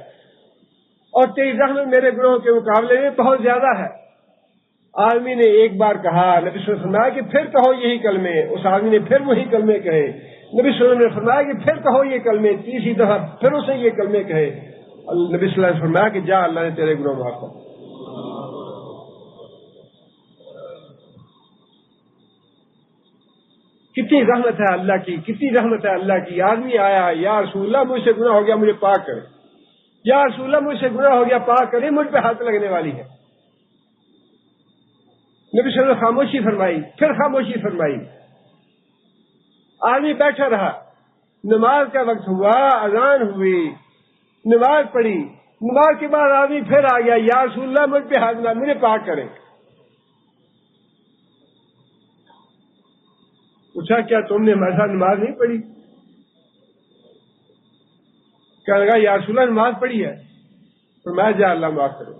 اور تیری رحمت میرے گناہوں کے مقابلے میں بہت زیادہ ہے. آدمی نے ایک بار کہا، نبی صلی اللہ علیہ وسلم نے فرمایا کہ پھر کہو یہی کلمے. اس آدمی نے پھر وہی کلمے کہے. نبی صلی اللہ علیہ وسلم نے فرمایا کہ پھر کہو یہ کلمے. تیسری دفعہ پھر اسے یہ کلمے کہے. نبی صلی اللہ علیہ وسلم نے فرمایا کہ جا اللہ نے تیرے گناہ معاف کر. کتنی رحمت ہے اللہ کی، کتنی رحمت ہے اللہ کی. آدمی آیا، یا رسول اللہ مجھ سے گناہ ہو گیا، مجھے پاک کرے. یا رسول اللہ مجھ سے گناہ ہو گیا، پاک کرے، مجھ پہ ہاتھ لگنے والی ہے. نبی صلی اللہ علیہ وسلم نے خاموشی فرمائی، پھر خاموشی فرمائی. آدمی بیٹھا رہا. نماز کا وقت ہوا، اذان ہوئی، نماز پڑھی. نماز کے بعد آدمی پھر آ گیا، یا رسول اللہ مجھ پہ ہاتھ نہ، مجھے پاک کرے. پوچھا کیا تم نے ہمارے ساتھ نماز نہیں پڑھی؟ کہنے لگا یا رسول اللہ نماز پڑھی ہے. فرمایا جا اللہ معاف کرے.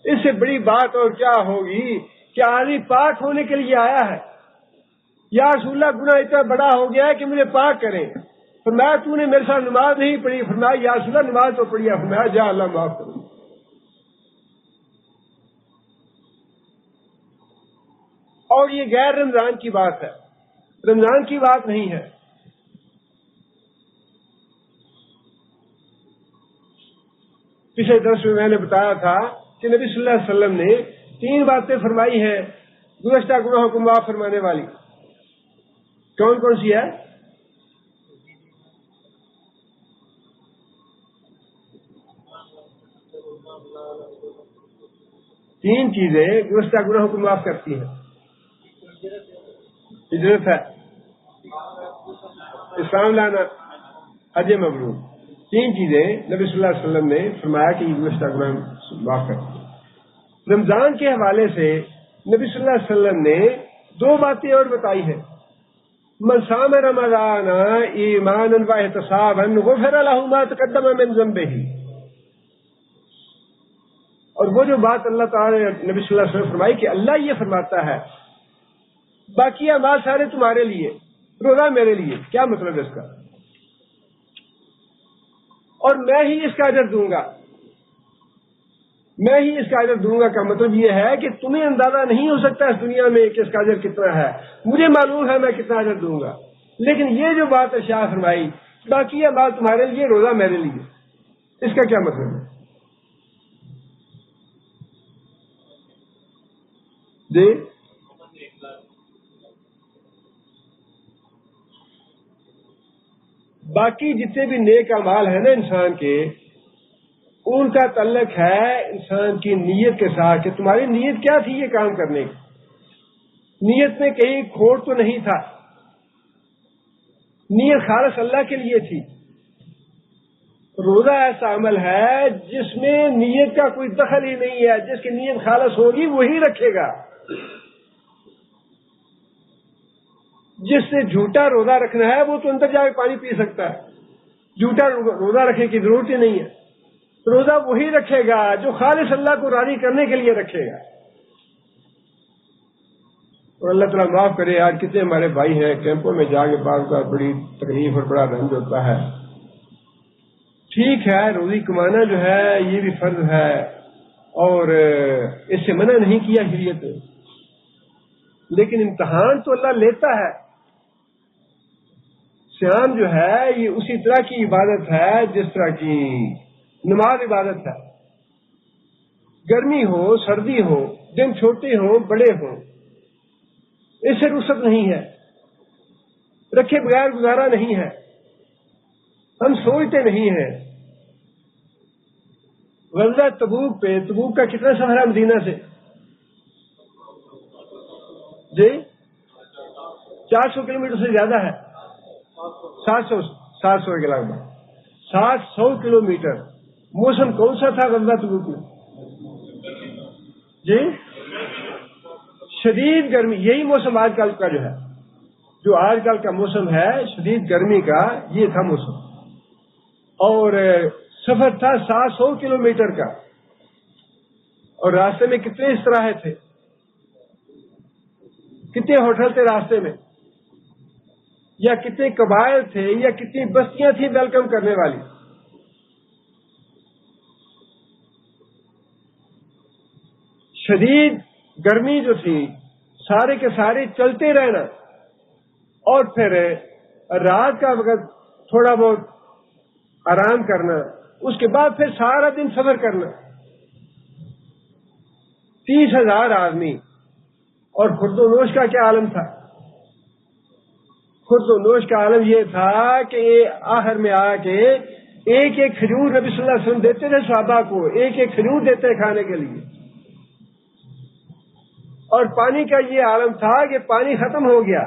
اس سے بڑی بات اور کیا ہوگی کہ آدمی پاک ہونے کے لیے آیا ہے. یا رسول اللہ گناہ اتنا بڑا ہو گیا ہے کہ مجھے پاک کریں. فرمایا تو نے میرے ساتھ نماز نہیں پڑھی. فرمایا یا رسول اللہ نماز تو پڑھی ہے. فرمایا جا اللہ معاف کرے. اور یہ غیر رمضان کی بات ہے، رمضان کی بات نہیں ہے. پچھلے درس میں نے بتایا تھا کہ نبی صلی اللہ علیہ وسلم نے 3 باتیں فرمائی ہیں گزشتہ گناہوں کو معاف فرمانے والی. کون کون سی ہے؟ تین چیزیں گزشتہ گناہوں کو معاف کرتی ہیں. ہجرت ہے، اسلام لانا، حج مبرور. 3 چیزیں نبی صلی اللہ علیہ وسلم نے فرمایا کہ یہ گزشتہ گناہ معاف کرتی ہیں. رمضان کے حوالے سے نبی صلی اللہ علیہ وسلم نے 2 باتیں اور بتائی ہیں. من صام رمضان ایمانا واحتسابا غفر له ما تقدم من ذنبه. اور وہ جو بات اللہ تعالی نے نبی صلی اللہ علیہ وسلم فرمائی کہ اللہ یہ فرماتا ہے باقی اعمال سارے تمہارے لیے، روزہ میرے لیے. کیا مطلب ہے اس کا؟ اور میں ہی اس کا اجر دوں گا، میں ہی اس کا اجر دوں گا کا مطلب یہ ہے کہ تمہیں اندازہ نہیں ہو سکتا اس دنیا میں کہ اس کا اجر کتنا ہے. مجھے معلوم ہے میں کتنا اجر دوں گا، لیکن یہ جو بات ارشاد فرمائی باقی اعمال تمہارے لیے، روزہ میرے لیے، اس کا کیا مطلب ہے؟ جی باقی جتنے بھی نیک اعمال ہیں نا انسان کے، ان کا تعلق ہے انسان کی نیت کے ساتھ کہ تمہاری نیت کیا تھی یہ کام کرنے کی. نیت میں کہیں کھوٹ تو نہیں تھا، نیت خالص اللہ کے لیے تھی. روزہ ایسا عمل ہے جس میں نیت کا کوئی دخل ہی نہیں ہے. جس کی نیت خالص ہوگی وہی رکھے گا. جس سے جھوٹا روزہ رکھنا ہے وہ تو اندر جا کے پانی پی سکتا ہے، جھوٹا روزہ رکھنے کی ضرورت ہی نہیں ہے. روزہ وہی رکھے گا جو خالص اللہ کو راضی کرنے کے لیے رکھے گا. اور اللہ تعالیٰ معاف کرے، آج کتنے ہمارے بھائی ہیں کیمپوں میں جا کے بعض کا بڑی تکلیف اور بڑا رنج ہوتا ہے. ٹھیک ہے روزی کمانا جو ہے یہ بھی فرض ہے اور اس سے منع نہیں کیا شریعت، لیکن امتحان تو اللہ لیتا ہے. صیام جو ہے یہ اسی طرح کی عبادت ہے جس طرح کی نماز عبادت ہے. گرمی ہو سردی ہو، دن چھوٹے ہوں بڑے ہوں، اس سے رخصت نہیں ہے، رکھے بغیر گزارا نہیں ہے۔ ہم سوچتے نہیں ہیں غزوہ تبوک پہ، تبوک کا کتنا سفر ہے مدینہ سے؟ جی 400 کلومیٹر سے زیادہ ہے، 700 کے لگ بھگ 700 کلومیٹر۔ موسم کون سا تھا غزوہ تبوک میں؟ جی شدید گرمی۔ یہی موسم آج کل کا جو آج کل کا موسم ہے شدید گرمی کا، یہ تھا موسم۔ اور سفر تھا 700 کلومیٹر کا، اور راستے میں کتنے استراحے تھے، کتنے ہوٹل تھے راستے میں، یا کتنے قبائل تھے، یا کتنی بستیاں تھیں ویلکم کرنے والی۔ شدید گرمی جو تھی، سارے کے سارے چلتے رہنا، اور پھر رات کا وقت تھوڑا بہت آرام کرنا، اس کے بعد پھر سارا دن سفر کرنا۔ 30,000 آدمی، اور خرد و نوش کا کیا عالم تھا؟ خرد و نوش کا عالم یہ تھا کہ آخر میں آ کے ایک ایک کھجور نبی صلی اللہ علیہ وسلم دیتے تھے صحابہ کو، ایک ایک کھجور دیتے تھے کھانے کے لیے۔ اور پانی کا یہ عالم تھا کہ پانی ختم ہو گیا،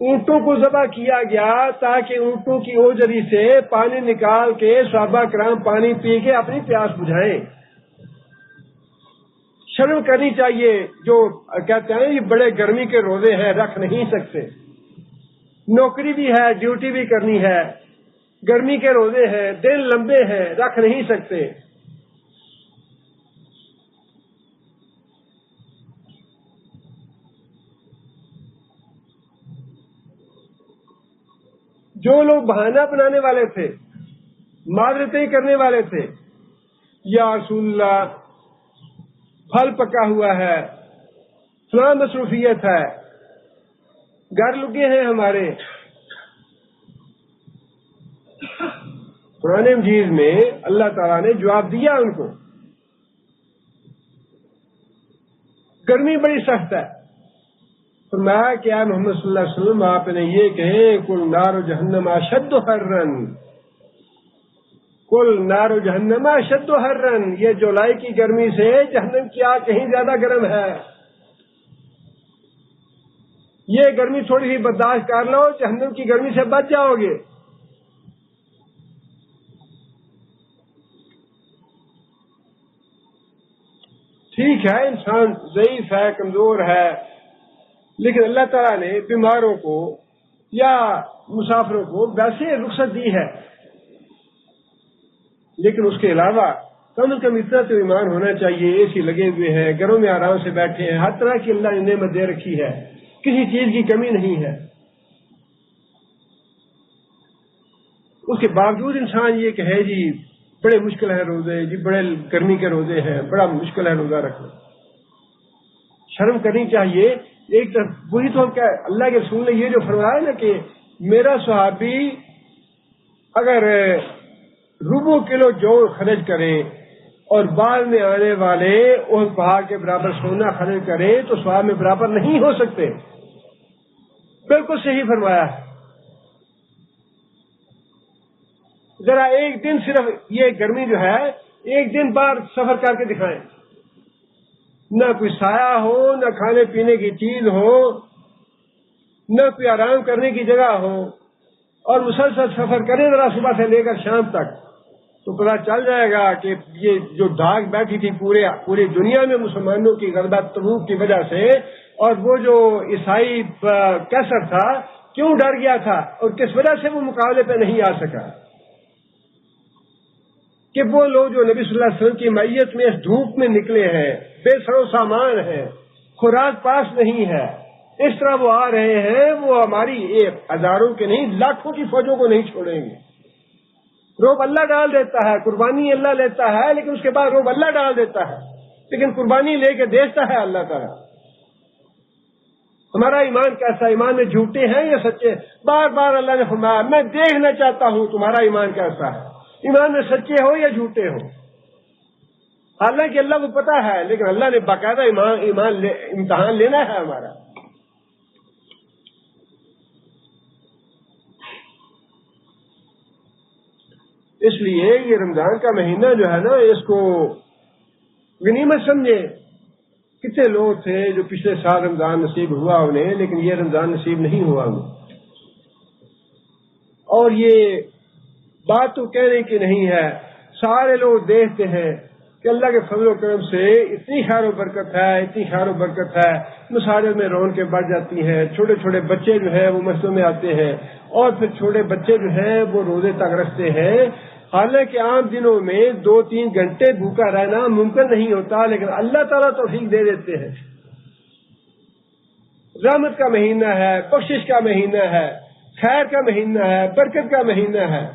اونٹوں کو ذبح کیا گیا تاکہ اونٹوں کی اوجری سے پانی نکال کے صحابہ کرام پانی پی کے اپنی پیاس بجھائیں۔ شرم کرنی چاہیے، جو کہتے ہیں یہ بڑے گرمی کے روزے ہیں رکھ نہیں سکتے، نوکری بھی ہے ڈیوٹی بھی کرنی ہے، گرمی کے روزے ہیں دن لمبے ہیں رکھ نہیں سکتے۔ جو لوگ بہانہ بنانے والے تھے، معذرتیں کرنے والے تھے، یا رسول اللہ پھل پکا ہوا ہے، فلاں مصروفیت ہے، گھر لگے ہیں ہمارے، قرآن مجید میں اللہ تعالیٰ نے جواب دیا ان کو۔ گرمی بڑی سخت ہے، فرمایا کہ اے محمد صلی اللہ علیہ وسلم آپ نے یہ کہے کل نار جہنم اشد حرن، کل نار جہنم اشد حرن، یہ جولائی کی گرمی سے جہنم کی آگ کہیں زیادہ گرم ہے۔ یہ گرمی تھوڑی سی برداشت کر لو، جہنم کی گرمی سے بچ جاؤ گے۔ ٹھیک ہے انسان ضعیف ہے کمزور ہے، لیکن اللہ تعالیٰ نے بیماروں کو یا مسافروں کو ویسے رخصت دی ہے، لیکن اس کے علاوہ کم از کم اتنا تو ایمان ہونا چاہیے، اے سی لگے ہوئے ہیں، گھروں میں آرام سے بیٹھے ہیں، ہر طرح کی اللہ نے نعمت دے رکھی ہے، کسی چیز کی کمی نہیں ہے۔ اس کے باوجود انسان یہ کہے جی بڑے مشکل ہے روزے، جی بڑے گرمی کے روزے ہیں، بڑا مشکل ہے روزہ رکھنا۔ شرم کرنی چاہیے۔ ایک طرف وہی تو کیا اللہ کے رسول نے یہ جو فرمایا نا کہ میرا صحابی اگر ربع کلو جو خرچ کرے اور بعد میں آنے والے اس پہاڑ کے برابر سونا خرچ کرے تو ثواب میں برابر نہیں ہو سکتے۔ بالکل صحیح فرمایا ہے۔ ذرا ایک دن صرف یہ گرمی جو ہے ایک دن باہر سفر کر کے دکھائیں، نہ کوئی سایہ ہو، نہ کھانے پینے کی چیز ہو، نہ کوئی آرام کرنے کی جگہ ہو، اور مسلسل سفر کریں ذرا صبح سے لے کر شام تک، تو پتہ چل جائے گا کہ یہ جو داغ بیٹھی تھی پوری دنیا میں مسلمانوں کی غزوہ تبوک کی وجہ سے، اور وہ جو عیسائی کیسر تھا کیوں ڈر گیا تھا اور کس وجہ سے وہ مقابلے پہ نہیں آ سکا، کہ وہ لوگ جو نبی صلی اللہ علیہ وسلم کی معیت میں اس دھوپ میں نکلے ہیں، بے سر و سامان ہیں، خوراک پاس نہیں ہے، اس طرح وہ آ رہے ہیں، وہ ہماری ہزاروں کے نہیں لاکھوں کی فوجوں کو نہیں چھوڑیں گے۔ روب اللہ ڈال دیتا ہے، قربانی اللہ لیتا ہے، لیکن اس کے بعد روب اللہ ڈال دیتا ہے، لیکن قربانی لے کے دیتا ہے اللہ تعالیٰ۔ ہمارا ایمان کیسا؟ ایمان میں جھوٹے ہیں یا سچے؟ بار بار اللہ نے فرمایا میں دیکھنا چاہتا ہوں تمہارا ایمان کیسا ہے، ایمان میں سچے ہو یا جھوٹے ہو۔ حالانکہ اللہ کو پتا ہے، لیکن اللہ نے باقاعدہ امتحان لینا ہے ہمارا۔ اس لیے یہ رمضان کا مہینہ جو ہے نا، اس کو غنیمت سمجھے۔ کتنے لوگ تھے جو پچھلے سال رمضان نصیب ہوا انہیں، لیکن یہ رمضان نصیب نہیں ہوا انہیں۔ اور یہ بات تو کہنے کی نہیں ہے، سارے لوگ دیکھتے ہیں کہ اللہ کے فضل و کرم سے اتنی خیر و برکت ہے، اتنی خیر و برکت ہے، مساجد میں رونقیں بڑھ جاتی ہیں، چھوٹے چھوٹے بچے جو ہیں وہ مسجدوں میں آتے ہیں، اور پھر چھوٹے بچے جو ہیں وہ روزے تک رکھتے ہیں۔ حالانکہ عام دنوں میں 2-3 گھنٹے بھوکا رہنا ممکن نہیں ہوتا، لیکن اللہ تعالیٰ توفیق دے دیتے ہیں۔ رحمت کا مہینہ ہے، بخشش کا مہینہ ہے، خیر کا مہینہ ہے، برکت کا مہینہ ہے،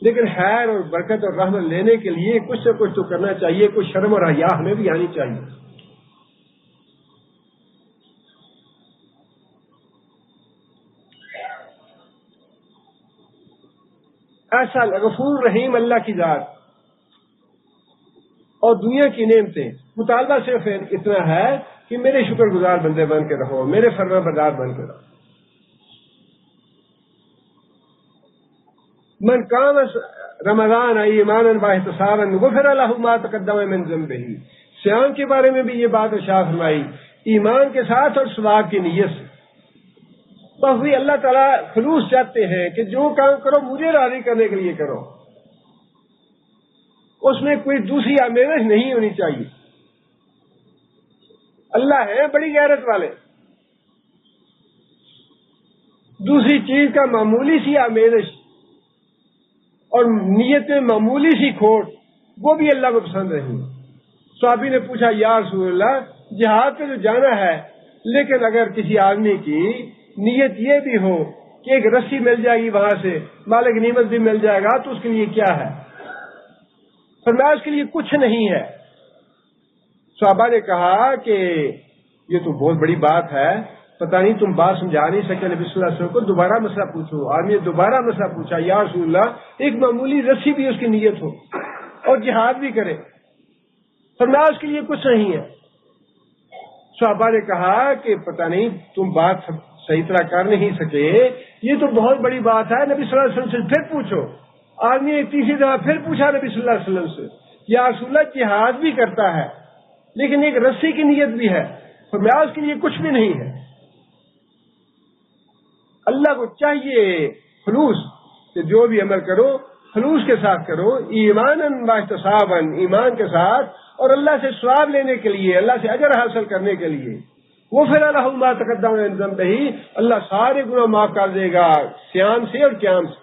لیکن خیر اور برکت اور رحمت لینے کے لیے کچھ نہ کچھ تو کرنا چاہیے، کچھ شرم اور حیا ہمیں بھی آنی چاہیے۔ ایسا غفور رحیم اللہ کی ذات اور دنیا کی نعمتیں، مطالبہ صرف اتنا ہے کہ میرے شکر گزار بندے بن کے رہو، میرے فرما بردار بن کے رہو۔ من قام رمضان ایمانا واحتسابا غفر له ما تقدم من ذنبہ۔ صیام کے بارے میں بھی یہ بات ارشاد فرمائی، ایمان کے ساتھ اور ثواب کی نیت سے۔ بس بھی اللہ تعالیٰ خلوص چاہتے ہیں کہ جو کام کرو مجھے راضی کرنے کے لیے کرو، اس میں کوئی دوسری آمیزش نہیں ہونی چاہیے۔ اللہ ہے بڑی غیرت والے، دوسری چیز کا معمولی سی آمیزش اور نیت میں معمولی سی کھوٹ، وہ بھی اللہ کو پسند نہیں۔ صحابی نے پوچھا یا رسول اللہ، جہاد پہ تو جانا ہے، لیکن اگر کسی آدمی کی نیت یہ بھی ہو کہ ایک رسی مل جائے گی وہاں سے، مال غنیمت بھی مل جائے گا، تو اس کے لیے کیا ہے؟ فرمایا اس کے لیے کچھ نہیں ہے۔ صحابہ نے کہا کہ یہ تو بہت بڑی بات ہے، پتہ نہیں تم بات سمجھا نہیں سکے نبی صلی اللہ علیہ وسلم کو، دوبارہ مسئلہ پوچھو۔ آدمی نے دوبارہ مسئلہ پوچھا، یا رسول اللہ ایک معمولی رسی بھی اس کی نیت ہو اور جہاد بھی کرے، فرمایا اس کے لیے کچھ نہیں ہے۔ صحابہ نے کہا کہ پتہ نہیں تم بات صحیح طرح کر نہیں سکے، یہ تو بہت بڑی بات ہے، نبی صلی اللہ علیہ وسلم سے پھر پوچھو۔ آدمی نے تیسری دفعہ پھر پوچھا نبی صلی اللہ علیہ وسلم سے، یا رسول اللہ جہاد بھی کرتا ہے لیکن ایک رسی کی نیت بھی ہے، فرمایا اس کے لیے کچھ بھی نہیں ہے۔ اللہ کو چاہیے خلوص کہ جو بھی عمل کرو خلوص کے ساتھ کرو، ایمانا واحتسابا، ایمان کے ساتھ اور اللہ سے ثواب لینے کے لیے، اللہ سے اجر حاصل کرنے کے لیے۔ غفر لہ ما تقدم من ذنبہ، اللہ سارے گناہ معاف کر دے گا صیام سے اور قیام سے۔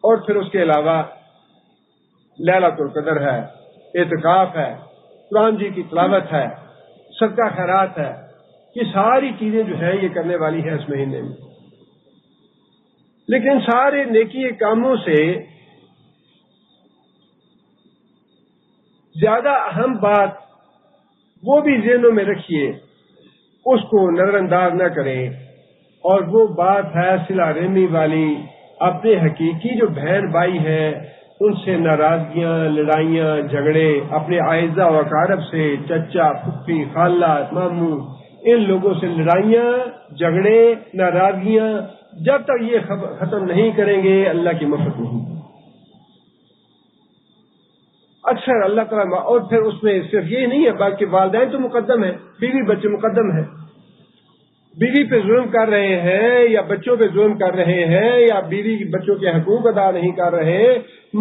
اور پھر اس کے علاوہ لیلۃ القدر ہے، اعتکاف ہے، قرآن جی کی تلاوت ہے، صدقہ خیرات ہے، یہ ساری چیزیں جو ہیں یہ کرنے والی ہیں اس مہینے میں۔ لیکن سارے نیکی کے کاموں سے زیادہ اہم بات وہ بھی ذہنوں میں رکھیے، اس کو نظر انداز نہ کریں، اور وہ بات ہے صلہ رحمی والی۔ اپنے حقیقی جو بہن بھائی ہیں ان سے ناراضگیاں، لڑائیاں، جھگڑے، اپنے اعزاء و اقارب سے، چچا، پھپھی، خالہ، ماموں، ان لوگوں سے لڑائیاں، جھگڑے، ناراضگیاں جب تک یہ ختم نہیں کریں گے اللہ کی مغفرت نہیں۔ اکثر اللہ تعالیٰ، اور پھر اس میں صرف یہ نہیں ہے بلکہ والدین تو مقدم ہے، بیوی بچے مقدم ہے۔ بیوی پہ ظلم کر رہے ہیں یا بچوں پہ ظلم کر رہے ہیں، یا بیوی بچوں کے حقوق ادا نہیں کر رہے،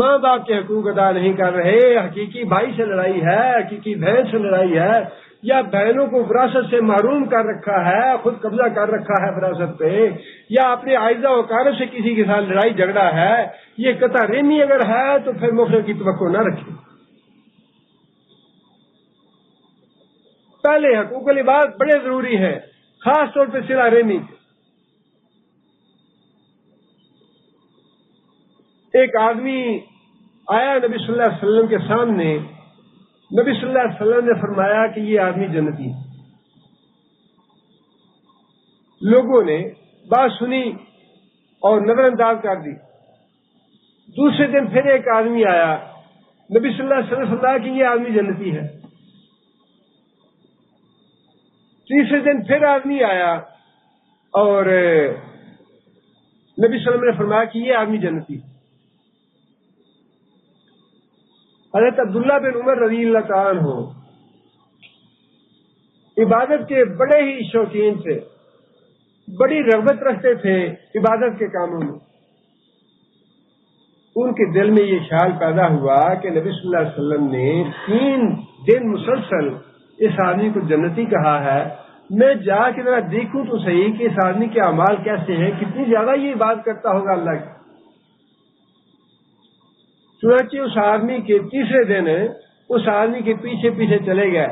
ماں باپ کے حقوق ادا نہیں کر رہے، حقیقی بھائی سے لڑائی ہے، حقیقی بہن سے لڑائی ہے، یا بہنوں کو وراثت سے محروم کر رکھا ہے، خود قبضہ کر رکھا ہے وراثت پہ، یا اپنے اعزاء و اقارب سے کسی کے ساتھ لڑائی جھگڑا ہے، یہ قطع رحمی اگر ہے تو پھر مغفرت کی توقع نہ رکھیں۔ پہلے حقوق العباد بڑے ضروری ہیں، خاص طور پہ صلہ رحمی۔ ایک آدمی آیا نبی صلی اللہ علیہ وسلم کے سامنے، نبی صلی اللہ علیہ وسلم نے فرمایا کہ یہ آدمی جنتی ہے۔ لوگوں نے بات سنی اور نظر انداز کر دی۔ دوسرے دن پھر ایک آدمی آیا، نبی صلی اللہ علیہ وسلم نے فرمایا کہ یہ آدمی جنتی ہے۔ تیسرے دن پھر آدمی آیا اور نبی صلی اللہ علیہ وسلم نے فرمایا کہ یہ آدمی جنتی ہے۔ حضرت عبداللہ بن عمر رضی اللہ تعالیٰ عنہ عبادت کے بڑے ہی شوقین تھے، بڑی رغبت رکھتے تھے عبادت کے کاموں میں۔ ان کے دل میں یہ خیال پیدا ہوا کہ نبی صلی اللہ علیہ وسلم نے 3 دن مسلسل اس آدمی کو جنتی کہا ہے، میں جا کے ذرا دیکھوں تو صحیح کہ اس آدمی کے اعمال کیسے ہیں، کتنی زیادہ یہ عبادت کرتا ہوگا اللہ کی۔ چنانچہ اس آدمی کے تیسرے دن اس آدمی کے پیچھے پیچھے چلے گئے۔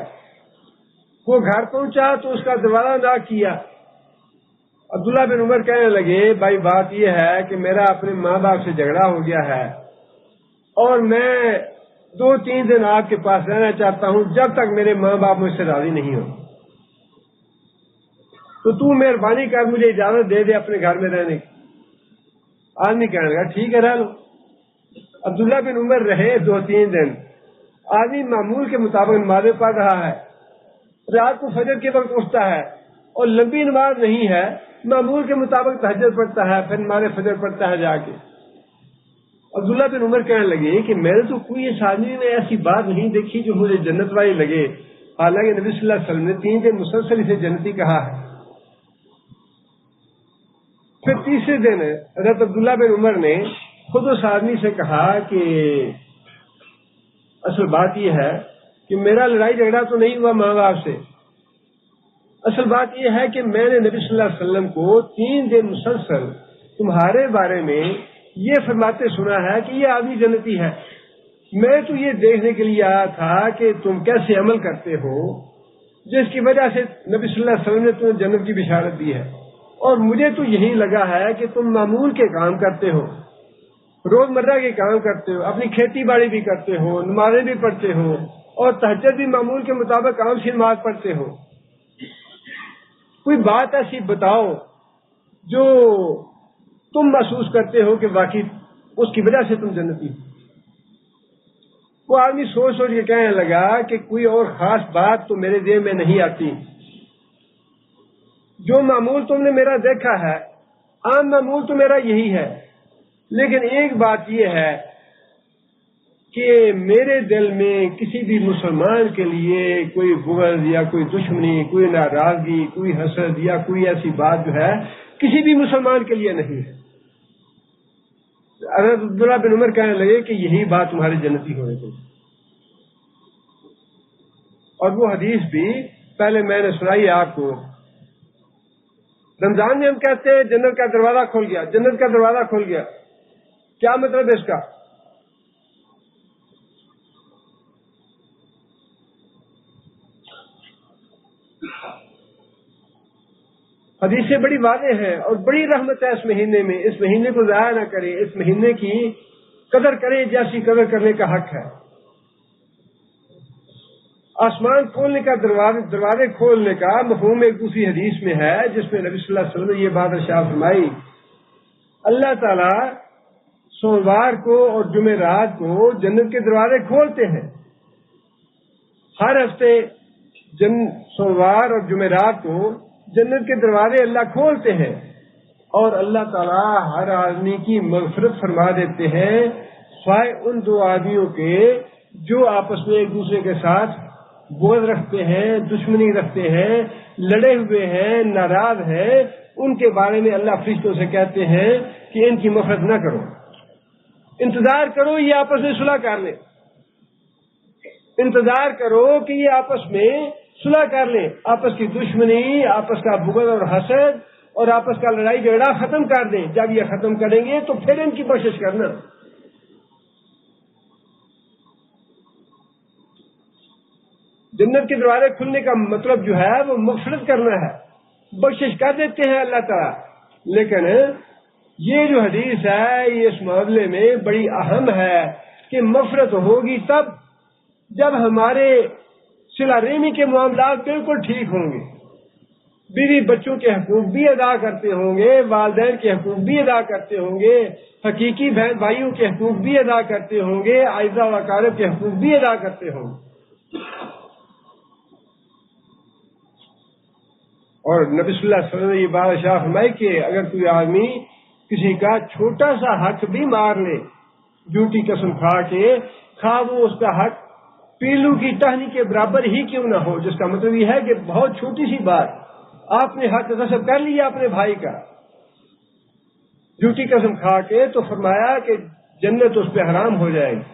وہ گھر پہنچا تو اس کا دروازہ ناک کیا۔ عبداللہ بن عمر کہنے لگے بھائی بات یہ ہے کہ میرا اپنے ماں باپ سے جھگڑا ہو گیا ہے اور میں 2-3 دن آپ کے پاس رہنا چاہتا ہوں جب تک میرے ماں باپ مجھ سے راضی نہیں ہو، تو تو مہربانی کر مجھے اجازت دے دے اپنے گھر میں رہنے کی۔ آدمی کہنے لگا ٹھیک ہے رہ لو۔ عبداللہ بن عمر رہے 2-3 دن۔ آدمی معمول کے مطابق نمازیں پڑھ رہا ہے، رات کو فجر کے وقت اٹھتا ہے اور لمبی نماز نہیں ہے، معمول کے مطابق تہجد پڑھتا ہے، پھر نماز فجر پڑھتا ہے جا کے۔ عبداللہ بن عمر کہنے لگے کہ میں نے تو کوئی اس آدمی میں ایسی بات نہیں دیکھی جو مجھے جنت والی لگے، حالانکہ نبی صلی اللہ علیہ وسلم نے 3 دن مسلسل اسے جنتی کہا ہے۔ پھر تیسرے دن حضرت عبداللہ بن عمر نے خود اس آدمی سے کہا کہ اصل بات یہ ہے کہ میرا لڑائی جھگڑا تو نہیں ہوا ماں باپ سے، اصل بات یہ ہے کہ میں نے نبی صلی اللہ علیہ وسلم کو 3 دن مسلسل تمہارے بارے میں یہ فرماتے سنا ہے کہ یہ آدمی جنتی ہے۔ میں تو یہ دیکھنے کے لیے آیا تھا کہ تم کیسے عمل کرتے ہو جس کی وجہ سے نبی صلی اللہ علیہ وسلم نے تمہیں جنت کی بشارت دی ہے، اور مجھے تو یہی لگا ہے کہ تم معمول کے کام کرتے ہو، روزمرہ کے کام کرتے ہو، اپنی کھیتی باڑی بھی کرتے ہو، نمازیں بھی پڑھتے ہو اور تہجد بھی معمول کے مطابق عام سی نماز پڑھتے ہو۔ کوئی بات ایسی بتاؤ جو تم محسوس کرتے ہو کہ واقعی اس کی وجہ سے تم جنتی ہو۔ وہ آدمی سوچ سوچ کے کہنے لگا کہ کوئی اور خاص بات تو میرے ذہن میں نہیں آتی، جو معمول تم نے میرا دیکھا ہے عام معمول تو میرا یہی ہے، لیکن ایک بات یہ ہے کہ میرے دل میں کسی بھی مسلمان کے لیے کوئی بغض یا کوئی دشمنی، کوئی ناراضگی، کوئی حسد یا کوئی ایسی بات جو ہے کسی بھی مسلمان کے لیے نہیں ہے۔ حضرت عبداللہ بن عمر کہنے لگے کہ یہی بات تمہاری جنتی ہونے کو، اور وہ حدیث بھی پہلے میں نے سنائی آپ کو۔ رمضان میں ہم کہتے ہیں جنت کا دروازہ کھل گیا، جنت کا دروازہ کھل گیا، کیا مطلب ہے اس کا؟ حدیثیں بڑی واضح ہیں اور بڑی رحمت ہے اس مہینے میں، اس مہینے کو ضائع نہ کریں، اس مہینے کی قدر کریں جیسی قدر کرنے کا حق ہے۔ آسمان کھولنے کا دروازے کھولنے کا مفہوم ایک دوسری حدیث میں ہے جس میں نبی صلی اللہ علیہ وسلم نے یہ بات ارشاد فرمائی، اللہ تعالیٰ سوموار کو اور جمعرات کو جنت کے دروازے کھولتے ہیں۔ ہر ہفتے سوموار اور جمعرات کو جنت کے دروازے اللہ کھولتے ہیں اور اللہ تعالیٰ ہر آدمی کی مغفرت فرما دیتے ہیں سوائے ان 2 آدمیوں کے جو آپس میں ایک دوسرے کے ساتھ بغض رکھتے ہیں، دشمنی رکھتے ہیں، لڑے ہوئے ہیں، ناراض ہیں۔ ان کے بارے میں اللہ فرشتوں سے کہتے ہیں کہ ان کی مغفرت نہ کرو، انتظار کرو یہ آپس میں صلح کر لیں، انتظار کرو کہ یہ آپس میں صلح کر لیں، آپس کی دشمنی، آپس کا بغض اور حسد اور آپس کا لڑائی جھگڑا ختم کر دیں۔ جب یہ ختم کریں گے تو پھر ان کی کوشش کرنا۔ جنت کے دروازے کھلنے کا مطلب جو ہے وہ مغفرت کرنا ہے، بخشش کر دیتے ہیں اللہ تعالیٰ۔ لیکن یہ جو حدیث ہے یہ اس معاملے میں بڑی اہم ہے کہ مغفرت ہوگی تب جب ہمارے صلہ رحمی کے معاملات بالکل ٹھیک ہوں گے، بیوی بچوں کے حقوق بھی ادا کرتے ہوں گے، والدین کے حقوق بھی ادا کرتے ہوں گے، حقیقی بہن بھائیوں کے حقوق بھی ادا کرتے ہوں گے، اعزاء و اقارب کے حقوق بھی ادا کرتے ہوں گے۔ اور نبی صلی اللہ علیہ وسلم نے یہ بات ارشاد فرمائی کہ اگر کوئی آدمی کسی کا چھوٹا سا حق بھی مار لے جھوٹی قسم کھا کے، خواہ وہ اس کا حق پیلو کی ٹہنی کے برابر ہی کیوں نہ ہو، جس کا مطلب یہ ہے کہ بہت چھوٹی سی بات آپ نے حق غصب کر لیا اپنے بھائی کا جھوٹی قسم کھا کے، تو فرمایا کہ جنت اس پہ حرام ہو جائے گی،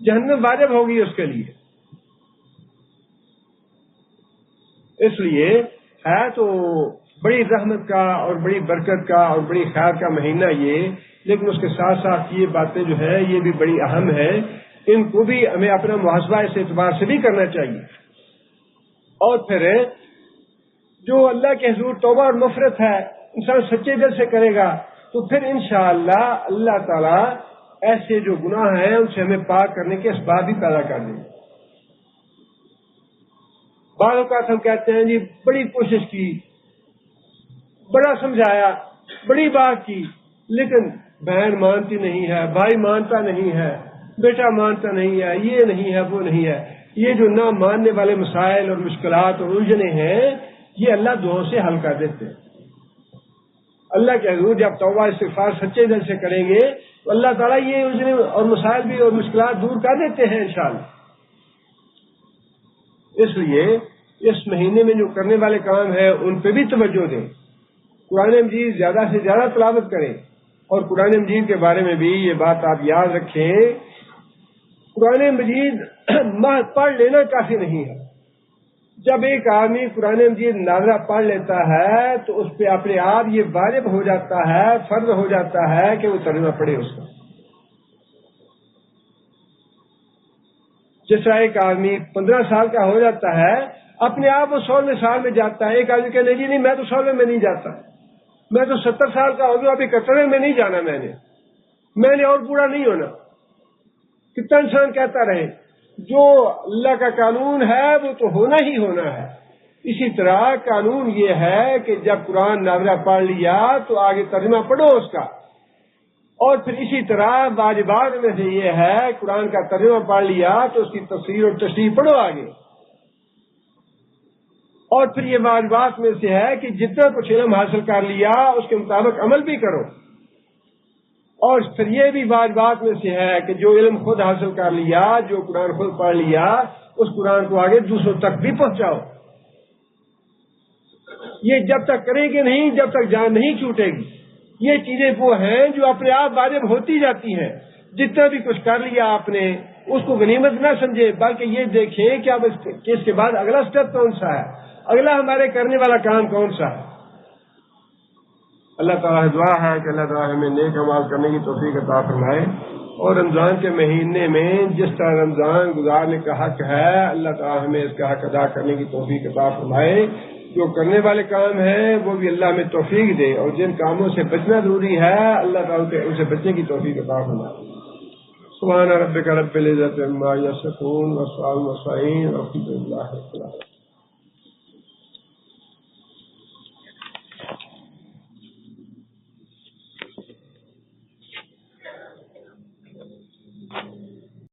جہنم واجب ہوگی اس کے لیے۔ اس لیے ہے تو بڑی رحمت کا اور بڑی برکت کا اور بڑی خیر کا مہینہ یہ، لیکن اس کے ساتھ ساتھ یہ باتیں جو ہیں یہ بھی بڑی اہم ہیں، ان کو بھی ہمیں اپنا محاسبہ اس اعتبار سے بھی کرنا چاہیے۔ اور پھر جو اللہ کے حضور توبہ اور مغفرت ہے انسان سچے دل سے کرے گا تو پھر انشاءاللہ اللہ تعالیٰ ایسے جو گناہ ہیں ان سے ہمیں پاک کرنے کے اسباب بھی پیدا کر دیں گے۔ بعض اوقات ہم کہتے ہیں جی بڑی کوشش کی، بڑا سمجھایا، بڑی بات کی، لیکن بہن مانتی نہیں ہے، بھائی مانتا نہیں ہے، بیٹا مانتا نہیں ہے، یہ نہیں ہے، وہ نہیں ہے۔ یہ جو نہ ماننے والے مسائل اور مشکلات اور الجھنیں ہیں یہ اللہ دعاؤں سے حل کر دیتے ہیں۔ اللہ کے حضور جب توبہ استغفار سچے دل سے کریں گے تو اللہ تعالیٰ یہ الجھنیں اور مسائل بھی اور مشکلات دور کر دیتے ہیں انشاءاللہ۔ اس لیے اس مہینے میں جو کرنے والے کام ہیں ان پہ بھی توجہ دیں، قرآن مجید زیادہ سے زیادہ تلاوت کریں، اور قرآن مجید کے بارے میں بھی یہ بات آپ یاد رکھیں، قرآن مجید محض پڑھ لینا کافی نہیں ہے۔ جب ایک آدمی قرآن مجید ناظرہ پڑھ لیتا ہے تو اس پہ اپنے آپ یہ واجب ہو جاتا ہے، فرض ہو جاتا ہے کہ وہ ترجمہ پڑھے اس کا۔ جس طرح ایک آدمی 15 سال کا ہو جاتا ہے اپنے آپ وہ 16ویں سال میں جاتا ہے، ایک آدمی کہ نہیں میں تو 16ویں میں نہیں جاتا، میں تو 70 سال کا ہو گیا ابھی 71 میں نہیں جانا، میں نے اور بوڑھا نہیں ہونا۔ کتنا انسان کہتا رہے جو اللہ کا قانون ہے وہ تو ہونا ہی ہونا ہے۔ اسی طرح قانون یہ ہے کہ جب قرآن ناظرہ پڑھ لیا تو آگے ترجمہ پڑھو اس کا، اور پھر اسی طرح واجبات میں سے یہ ہے قرآن کا ترجمہ پڑھ لیا تو اس کی تفسیر اور تشریح پڑھو آگے، اور پھر یہ واجبات میں سے ہے کہ جتنا کچھ علم حاصل کر لیا اس کے مطابق عمل بھی کرو، اور پھر یہ بھی واجبات میں سے ہے کہ جو علم خود حاصل کر لیا، جو قرآن خود پڑھ لیا، اس قرآن کو آگے دوسروں تک بھی پہنچاؤ۔ یہ جب تک کریں گے نہیں جب تک جان نہیں چھوٹے گی۔ یہ چیزیں وہ ہیں جو اپنے آپ واجب ہوتی جاتی ہیں۔ جتنا بھی کچھ کر لیا آپ نے اس کو غنیمت نہ سمجھے، بلکہ یہ دیکھیں کہ اب اس کے بعد اگلا سٹیپ کون سا ہے، اگلا ہمارے کرنے والا کام کون سا ہے۔ اللہ تعالیٰ دعا ہے کہ اللہ تعالیٰ ہمیں نیک اعمال کرنے کی توفیق عطا فرمائے، اور رمضان کے مہینے میں جس طرح رمضان گزارنے کا حق ہے اللہ تعالیٰ ہمیں اس کا حق ادا کرنے کی توفیق عطا فرمائے۔ جو کرنے والے کام ہیں وہ بھی اللہ ہمیں توفیق دے، اور جن کاموں سے بچنا ضروری ہے اللہ تعالیٰ ان سے بچنے کی توفیق عطا فرمائے۔ سبحان ربک رب العزت عما یصفون وسلام علی المرسلین والحمد للہ رب العالمین۔